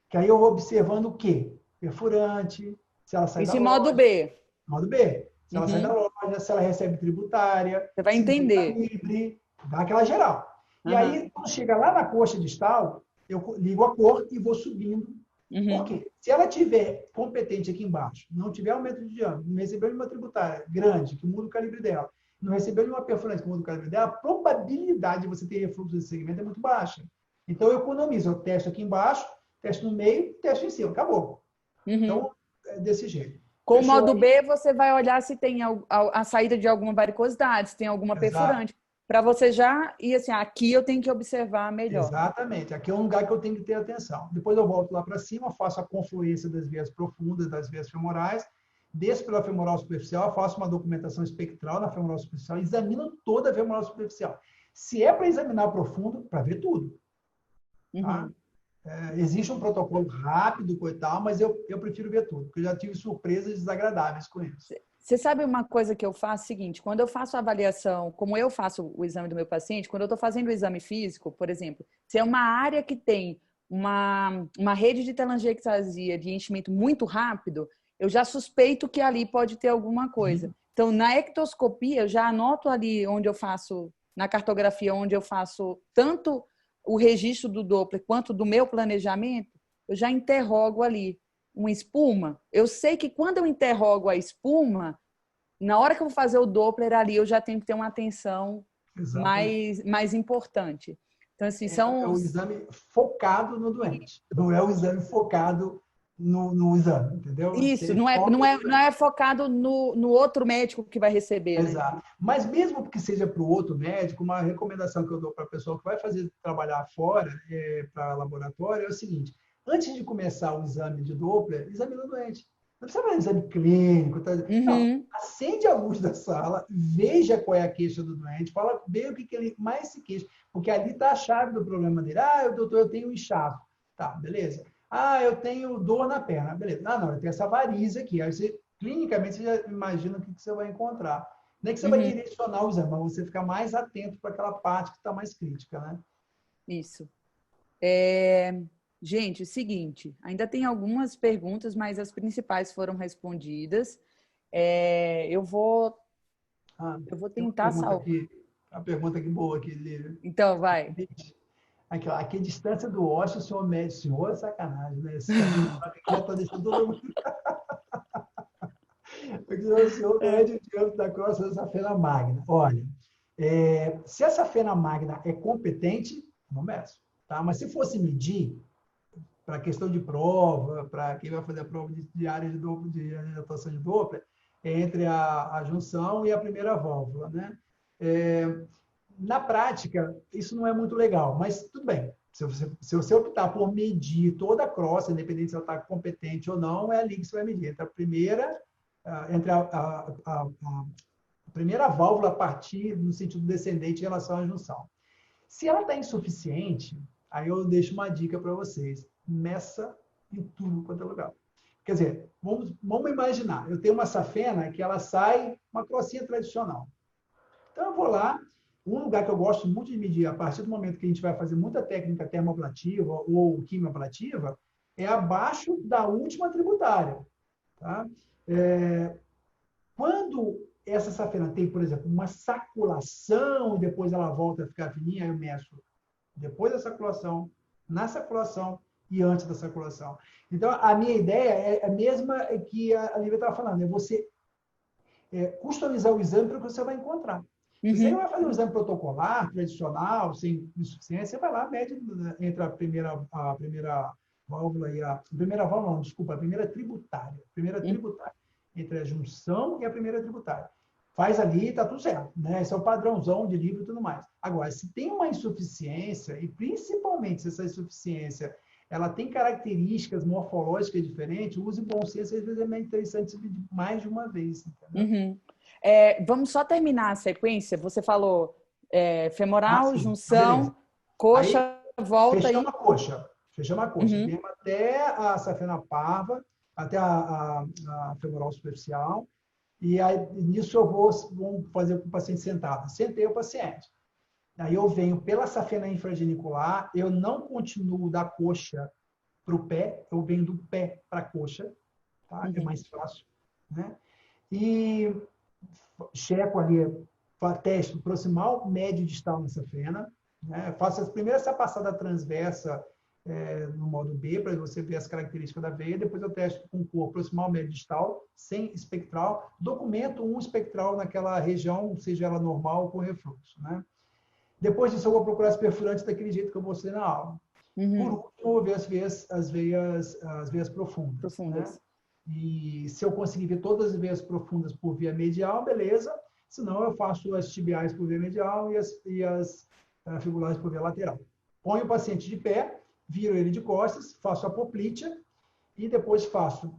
que aí eu vou observando o quê? Perfurante, se ela sai da loja. Modo B. Modo B. Se ela sai da loja, se ela recebe tributária. Você vai entender. Livre, dá aquela geral. E aí, quando chega lá na coxa distal, eu ligo a cor e vou subindo. Por quê? Se ela tiver competente aqui embaixo, não tiver aumento de diâmetro, não recebeu nenhuma tributária grande, que muda o calibre dela, não recebeu nenhuma perfurante, que muda o calibre dela, a probabilidade de você ter refluxo desse segmento é muito baixa. Então, eu economizo. Eu testo aqui embaixo, testo no meio, testo em cima. Acabou. Então, é desse jeito. Com o modo B, você vai olhar se tem a saída de alguma varicosidade, se tem alguma perfurante. Para você já ir assim, aqui eu tenho que observar melhor. Exatamente. Aqui é um lugar que eu tenho que ter atenção. Depois eu volto lá para cima, faço a confluência das veias profundas, das veias femorais, desço pela femoral superficial, faço uma documentação espectral na femoral superficial, examino toda a femoral superficial. Se é para examinar profundo, para ver tudo. Tá? Existe um protocolo rápido e tal, mas eu prefiro ver tudo, porque eu já tive surpresas desagradáveis com isso. Você sabe uma coisa que eu faço? Seguinte, quando eu faço a avaliação, como eu faço o exame do meu paciente, quando eu estou fazendo o exame físico, por exemplo, se é uma área que tem uma rede de telangiectasia de enchimento muito rápido, eu já suspeito que ali pode ter alguma coisa. Então, na ectoscopia, eu já anoto ali onde eu faço, na cartografia, onde eu faço tanto o registro do Doppler quanto do meu planejamento, eu já interrogo ali uma espuma. Eu sei que quando eu interrogo a espuma, na hora que eu vou fazer o Doppler ali, eu já tenho que ter uma atenção mais importante. Então, assim, É o exame focado no doente, não é o exame focado no exame, entendeu? Isso, não é focado no outro médico que vai receber. Exato. Né? Mas mesmo que seja para o outro médico, uma recomendação que eu dou para a pessoa que vai trabalhar fora, para laboratório, é o seguinte: antes de começar o exame de Doppler, examine o doente. Não precisa fazer exame clínico. Tá? Não, acende a luz da sala, veja qual é a queixa do doente, fala bem o que ele mais se queixa, porque ali está a chave do problema dele. Doutor, eu tenho inchaço. Tá, beleza. Eu tenho dor na perna. Beleza. Não, eu tenho essa varize aqui. Aí você, clinicamente, você já imagina o que você vai encontrar. Nem que você vai direcionar o exame, mas você ficar mais atento para aquela parte que está mais crítica, né? Isso. Gente, o seguinte, ainda tem algumas perguntas, mas as principais foram respondidas. Eu vou tentar salvar. Uma pergunta aqui boa aqui, Lívia. Então, vai. Aqui, ó, aqui a distância do ósseo, o senhor mede. Senhor, é sacanagem, né? Esse já está deixando todo mundo. O senhor mede o diâmetro da crosta da safena magna. Olha, se a safena magna é competente, não meço. Tá? Mas se fosse medir, para questão de prova, para quem vai fazer a prova de área de atuação de Doppler, entre a junção e a primeira válvula, né? Na prática, isso não é muito legal, mas tudo bem. Se você optar por medir toda a crosta, independente se ela está competente ou não, é ali que você vai medir. Entre a primeira válvula a partir no sentido descendente em relação à junção. Se ela está insuficiente, aí eu deixo uma dica para vocês. Meça em tudo quanto é lugar. Quer dizer, vamos imaginar, eu tenho uma safena que ela sai uma crossinha tradicional. Então, eu vou lá, um lugar que eu gosto muito de medir, a partir do momento que a gente vai fazer muita técnica termoablativa ou quimioablativa, é abaixo da última tributária. Tá? Quando essa safena tem, por exemplo, uma saculação e depois ela volta a ficar fininha, aí eu meço depois da saculação, na saculação e antes da saculação. Então, a minha ideia é a mesma que a Lívia estava falando, é você customizar o exame para o que você vai encontrar. Se você vai fazer um exame protocolar, tradicional, sem insuficiência, você vai lá, mede entre a primeira válvula e a primeira tributária. Entre a junção e a primeira tributária. Faz ali e está tudo certo. Né? Esse é o padrãozão de livro e tudo mais. Agora, se tem uma insuficiência, e principalmente se essa insuficiência ela tem características morfológicas diferentes, use bom senso, às vezes é mais interessante se pedir mais de uma vez. Vamos só terminar a sequência. Você falou femoral, junção, coxa, aí, volta fechamos a coxa. Viemos até a safena parva, até a femoral superficial, e aí, nisso eu vou fazer com o paciente sentado. Sentei o paciente. Aí eu venho pela safena infragenicular, eu não continuo da coxa para o pé, eu venho do pé para a coxa, tá? É mais fácil. Né? E checo ali, teste proximal, médio e distal na safena. Né? Faço primeiro essa passada transversa no modo B, para você ver as características da veia. Depois eu testo com cor proximal, médio distal, sem espectral. Documento um espectral naquela região, seja ela normal ou com refluxo. Né? Depois disso, eu vou procurar as perfurantes daquele jeito que eu mostrei na aula. Por último, eu vou ver as veias profundas. Né? E se eu conseguir ver todas as veias profundas por via medial, beleza. Senão, eu faço as tibiais por via medial e as fibulares por via lateral. Ponho o paciente de pé, viro ele de costas, faço a poplítea e depois faço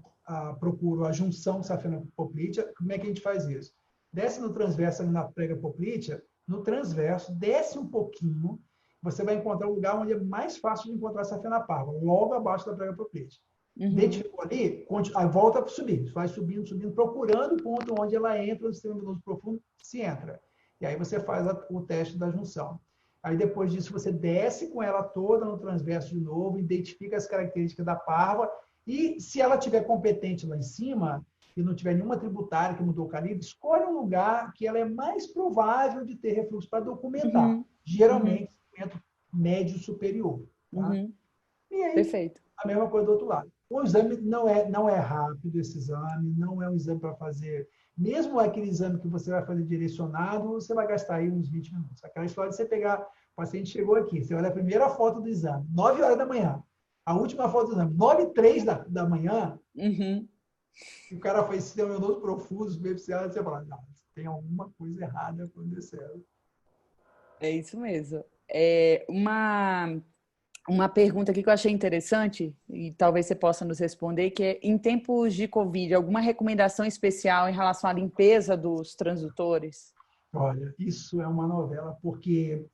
procuro a junção safena-poplítea. Como é que a gente faz isso? Desce no transverso ali na prega poplítea, no transverso, desce um pouquinho, você vai encontrar um lugar onde é mais fácil de encontrar a safena parva, logo abaixo da prega poplítea. Identificou ali, aí volta a subir, vai subindo, subindo, procurando o ponto onde ela entra no sistema venoso profundo, se entra. E aí você faz o teste da junção. Aí depois disso você desce com ela toda no transverso de novo, identifica as características da parva, e se ela tiver competente lá em cima, e não tiver nenhuma tributária que mudou o calibre, escolhe um lugar que ela é mais provável de ter refluxo para documentar. Geralmente, segmento médio superior. Tá? E aí, Perfeito. a mesma coisa do outro lado. O exame não é rápido, esse exame, não é um exame para fazer. Mesmo aquele exame que você vai fazer direcionado, você vai gastar aí uns 20 minutos. Aquela história de você pegar, o paciente chegou aqui, você olha a primeira foto do exame, 9 horas da manhã. A última foto do exame, 9h03 da manhã, e o cara faz sistema venoso profuso, superficial, você fala, não, tem alguma coisa errada acontecendo. É isso mesmo. Uma pergunta aqui que eu achei interessante, e talvez você possa nos responder, que é, em tempos de Covid, alguma recomendação especial em relação à limpeza dos transdutores? Olha, isso é uma novela, porque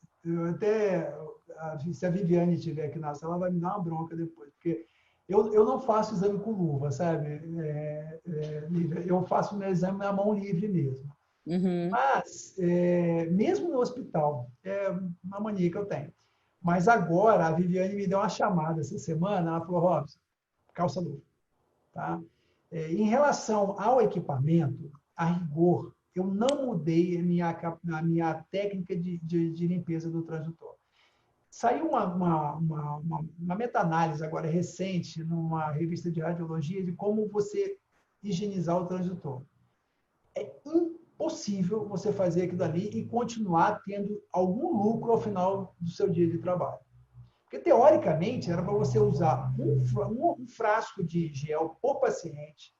se a Viviane estiver aqui na sala, ela vai me dar uma bronca depois, porque eu não faço exame com luva, sabe? Eu faço meu exame na mão livre mesmo. Mas, mesmo no hospital, é uma mania que eu tenho. Mas agora, a Viviane me deu uma chamada essa semana, ela falou, Robson, calça luva. Tá? Em relação ao equipamento, a rigor, eu não mudei a minha técnica de limpeza do transdutor. Saiu uma meta-análise agora recente, numa revista de radiologia, de como você higienizar o transdutor. É impossível você fazer aquilo ali e continuar tendo algum lucro ao final do seu dia de trabalho. Porque, teoricamente, era para você usar um frasco de gel por paciente.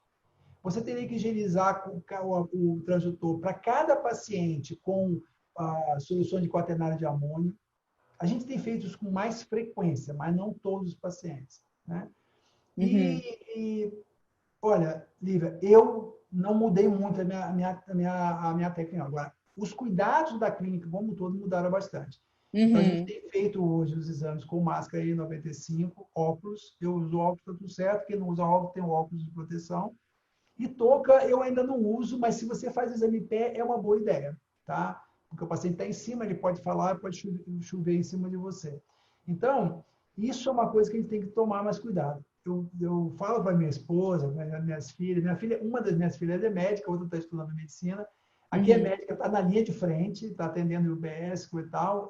Você teria que higienizar o transdutor para cada paciente com a solução de quaternário de amônio. A gente tem feito isso com mais frequência, mas não todos os pacientes. Né? Olha, Lívia, eu não mudei muito a minha técnica. Agora, os cuidados da clínica como um todo mudaram bastante. Então, a gente tem feito hoje os exames com máscara N95, óculos. Eu uso óculos, está tudo certo. Quem não usa óculos tem o óculos de proteção. E touca eu ainda não uso, mas se você faz exame em pé, é uma boa ideia, tá? Porque o paciente está em cima, ele pode falar, pode chover em cima de você. Então, isso é uma coisa que a gente tem que tomar mais cuidado. Eu falo para minha esposa, minhas filhas, uma das minhas filhas é médica, a outra está estudando medicina. Aqui é médica, está na linha de frente, está atendendo o UBS e tal.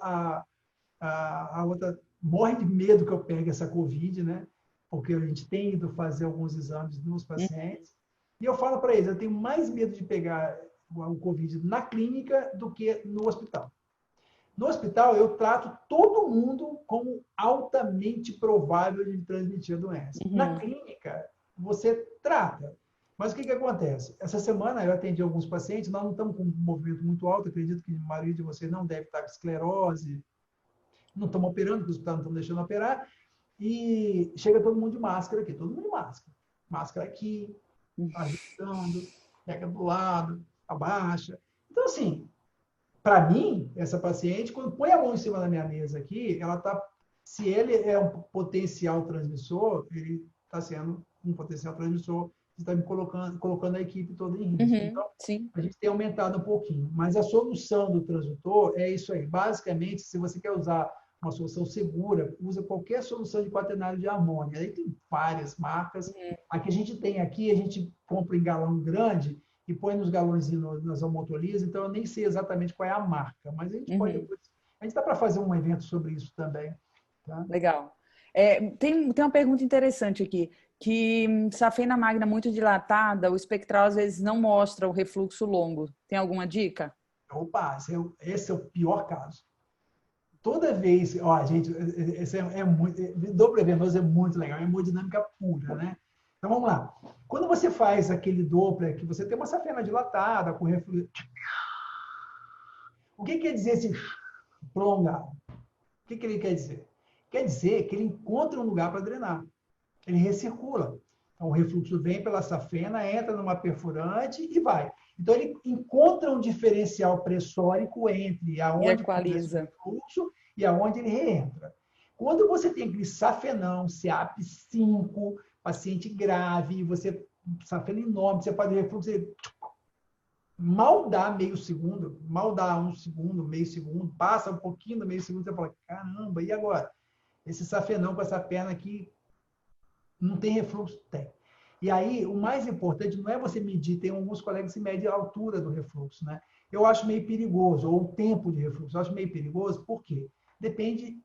A outra morre de medo que eu pegue essa Covid, né? Porque a gente tem ido fazer alguns exames nos pacientes. E eu falo para eles, eu tenho mais medo de pegar o Covid na clínica do que no hospital. No hospital, eu trato todo mundo como altamente provável de transmitir a doença. Na clínica, você trata. Mas o que acontece? Essa semana eu atendi alguns pacientes, nós não estamos com um movimento muito alto, acredito que a maioria de vocês não deve estar com esclerose, não estamos operando, porque os hospitais não estão deixando operar, e chega todo mundo de máscara aqui, todo mundo de máscara. Máscara aqui, ajustando, pega do lado, abaixa. Então, assim, para mim, essa paciente, quando põe a mão em cima da minha mesa aqui, ela está, se ele é um potencial transmissor, ele está sendo um potencial transmissor, está me colocando a equipe toda em risco. Então, a gente tem aumentado um pouquinho. Mas a solução do transdutor é isso aí. Basicamente, se você quer usar uma solução segura, usa qualquer solução de quaternário de amônia. Aí tem várias marcas. A que a gente tem aqui, a gente compra em galão grande e põe nos galões nas almotolias, então eu nem sei exatamente qual é a marca, mas a gente pode depois... A gente dá para fazer um evento sobre isso também. Tá? Legal. Tem uma pergunta interessante aqui, que safena magna muito dilatada, o espectral às vezes não mostra o refluxo longo. Tem alguma dica? Opa, esse é o pior caso. Toda vez, ó, gente, esse é muito, Doppler venoso é muito legal, é hemodinâmica pura, né? Então vamos lá. Quando você faz aquele Doppler, que você tem uma safena dilatada, com refluxo. O que quer dizer esse prolongado? O que ele quer dizer? Quer dizer que ele encontra um lugar para drenar. Ele recircula. Então, o refluxo vem pela safena, entra numa perfurante e vai. Então, ele encontra um diferencial pressórico entre E aonde começa o equaliza. refluxo e aonde ele reentra. Quando você tem aquele safenão, CEAP5, paciente grave, você safena enorme, você faz refluxo, ele mal dá meio segundo, mal dá um segundo, meio segundo, passa um pouquinho do meio segundo, você fala, caramba, e agora? Esse safenão com essa perna aqui não tem refluxo? Tem. E aí, o mais importante não é você medir, tem alguns colegas que medem a altura do refluxo, né? Eu acho meio perigoso, ou o tempo de refluxo, eu acho meio perigoso, por quê? Depende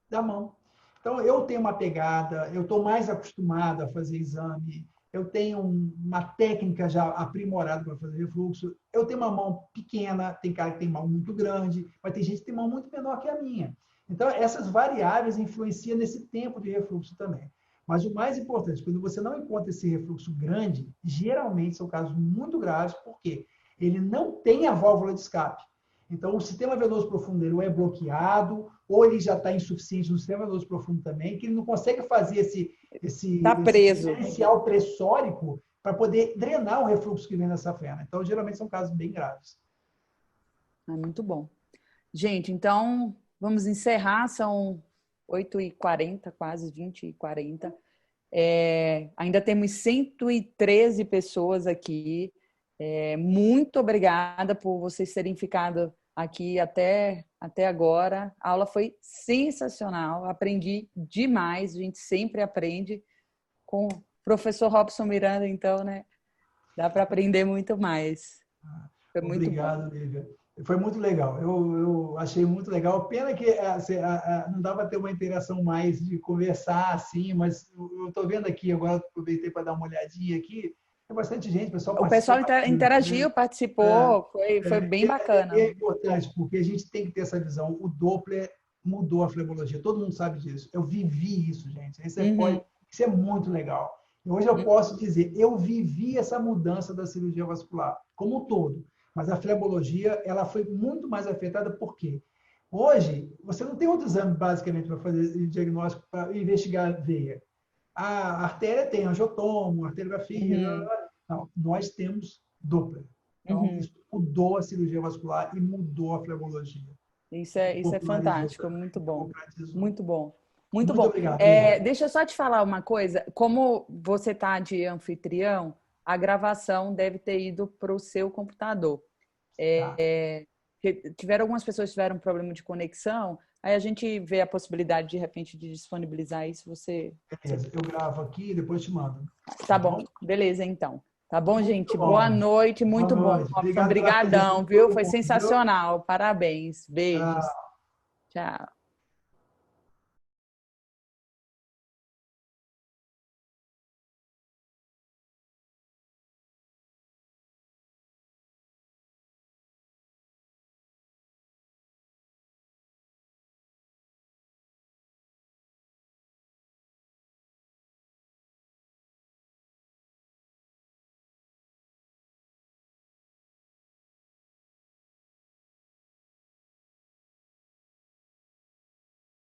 da mão. Então, eu tenho uma pegada, eu estou mais acostumado a fazer exame, eu tenho uma técnica já aprimorada para fazer refluxo, eu tenho uma mão pequena, tem cara que tem mão muito grande, mas tem gente que tem mão muito menor que a minha. Então, essas variáveis influenciam nesse tempo de refluxo também. Mas o mais importante, quando você não encontra esse refluxo grande, geralmente são casos muito graves, porque ele não tem a válvula de escape. Então, o sistema venoso profundo ele ou é bloqueado, ou ele já está insuficiente no sistema venoso profundo também, que ele não consegue fazer esse Tá preso. diferencial pressórico para poder drenar o refluxo que vem da safena. Então, geralmente são casos bem graves. Muito bom. Gente, então vamos encerrar, são 8h40, quase 20h40. Ainda temos 113 pessoas aqui. Muito obrigada por vocês terem ficado aqui até agora. A aula foi sensacional, aprendi demais, a gente sempre aprende com o professor Robson Miranda, então, né? Dá para aprender muito mais. Foi muito Obrigado, bom. Lívia. Foi muito legal. Eu achei muito legal. Pena que não dá para ter uma interação mais de conversar assim, mas eu estou vendo aqui, agora aproveitei para dar uma olhadinha aqui. Tem bastante gente, o pessoal O pessoal participa. interagiu, participou, foi bem bacana. É importante, porque a gente tem que ter essa visão. O Doppler mudou a flebologia, todo mundo sabe disso. Eu vivi isso, gente. Isso é muito legal. E hoje eu posso dizer, eu vivi essa mudança da cirurgia vascular, como um todo. Mas a flebologia, ela foi muito mais afetada, por quê? Hoje, você não tem outro exame, basicamente, para fazer diagnóstico, para investigar a veia. A artéria tem angiotomo, arteriografia. Não, nós temos Doppler. Então, isso mudou a cirurgia vascular e mudou a flebologia. Isso é fantástico, muito bom. Muito bom. Muito Muito bom. obrigado. Deixa eu só te falar uma coisa. Como você está de anfitrião, a gravação deve ter ido para o seu computador. Algumas pessoas tiveram problema de conexão, aí a gente vê a possibilidade, de repente, de disponibilizar isso. Beleza, eu gravo aqui e depois te mando. Tá bom, beleza, então. Tá bom, Muito gente? bom. Boa noite, muito Boa bom. noite. Obrigadão, viu? Foi sensacional. Parabéns. Tchau. Beijos. Tchau.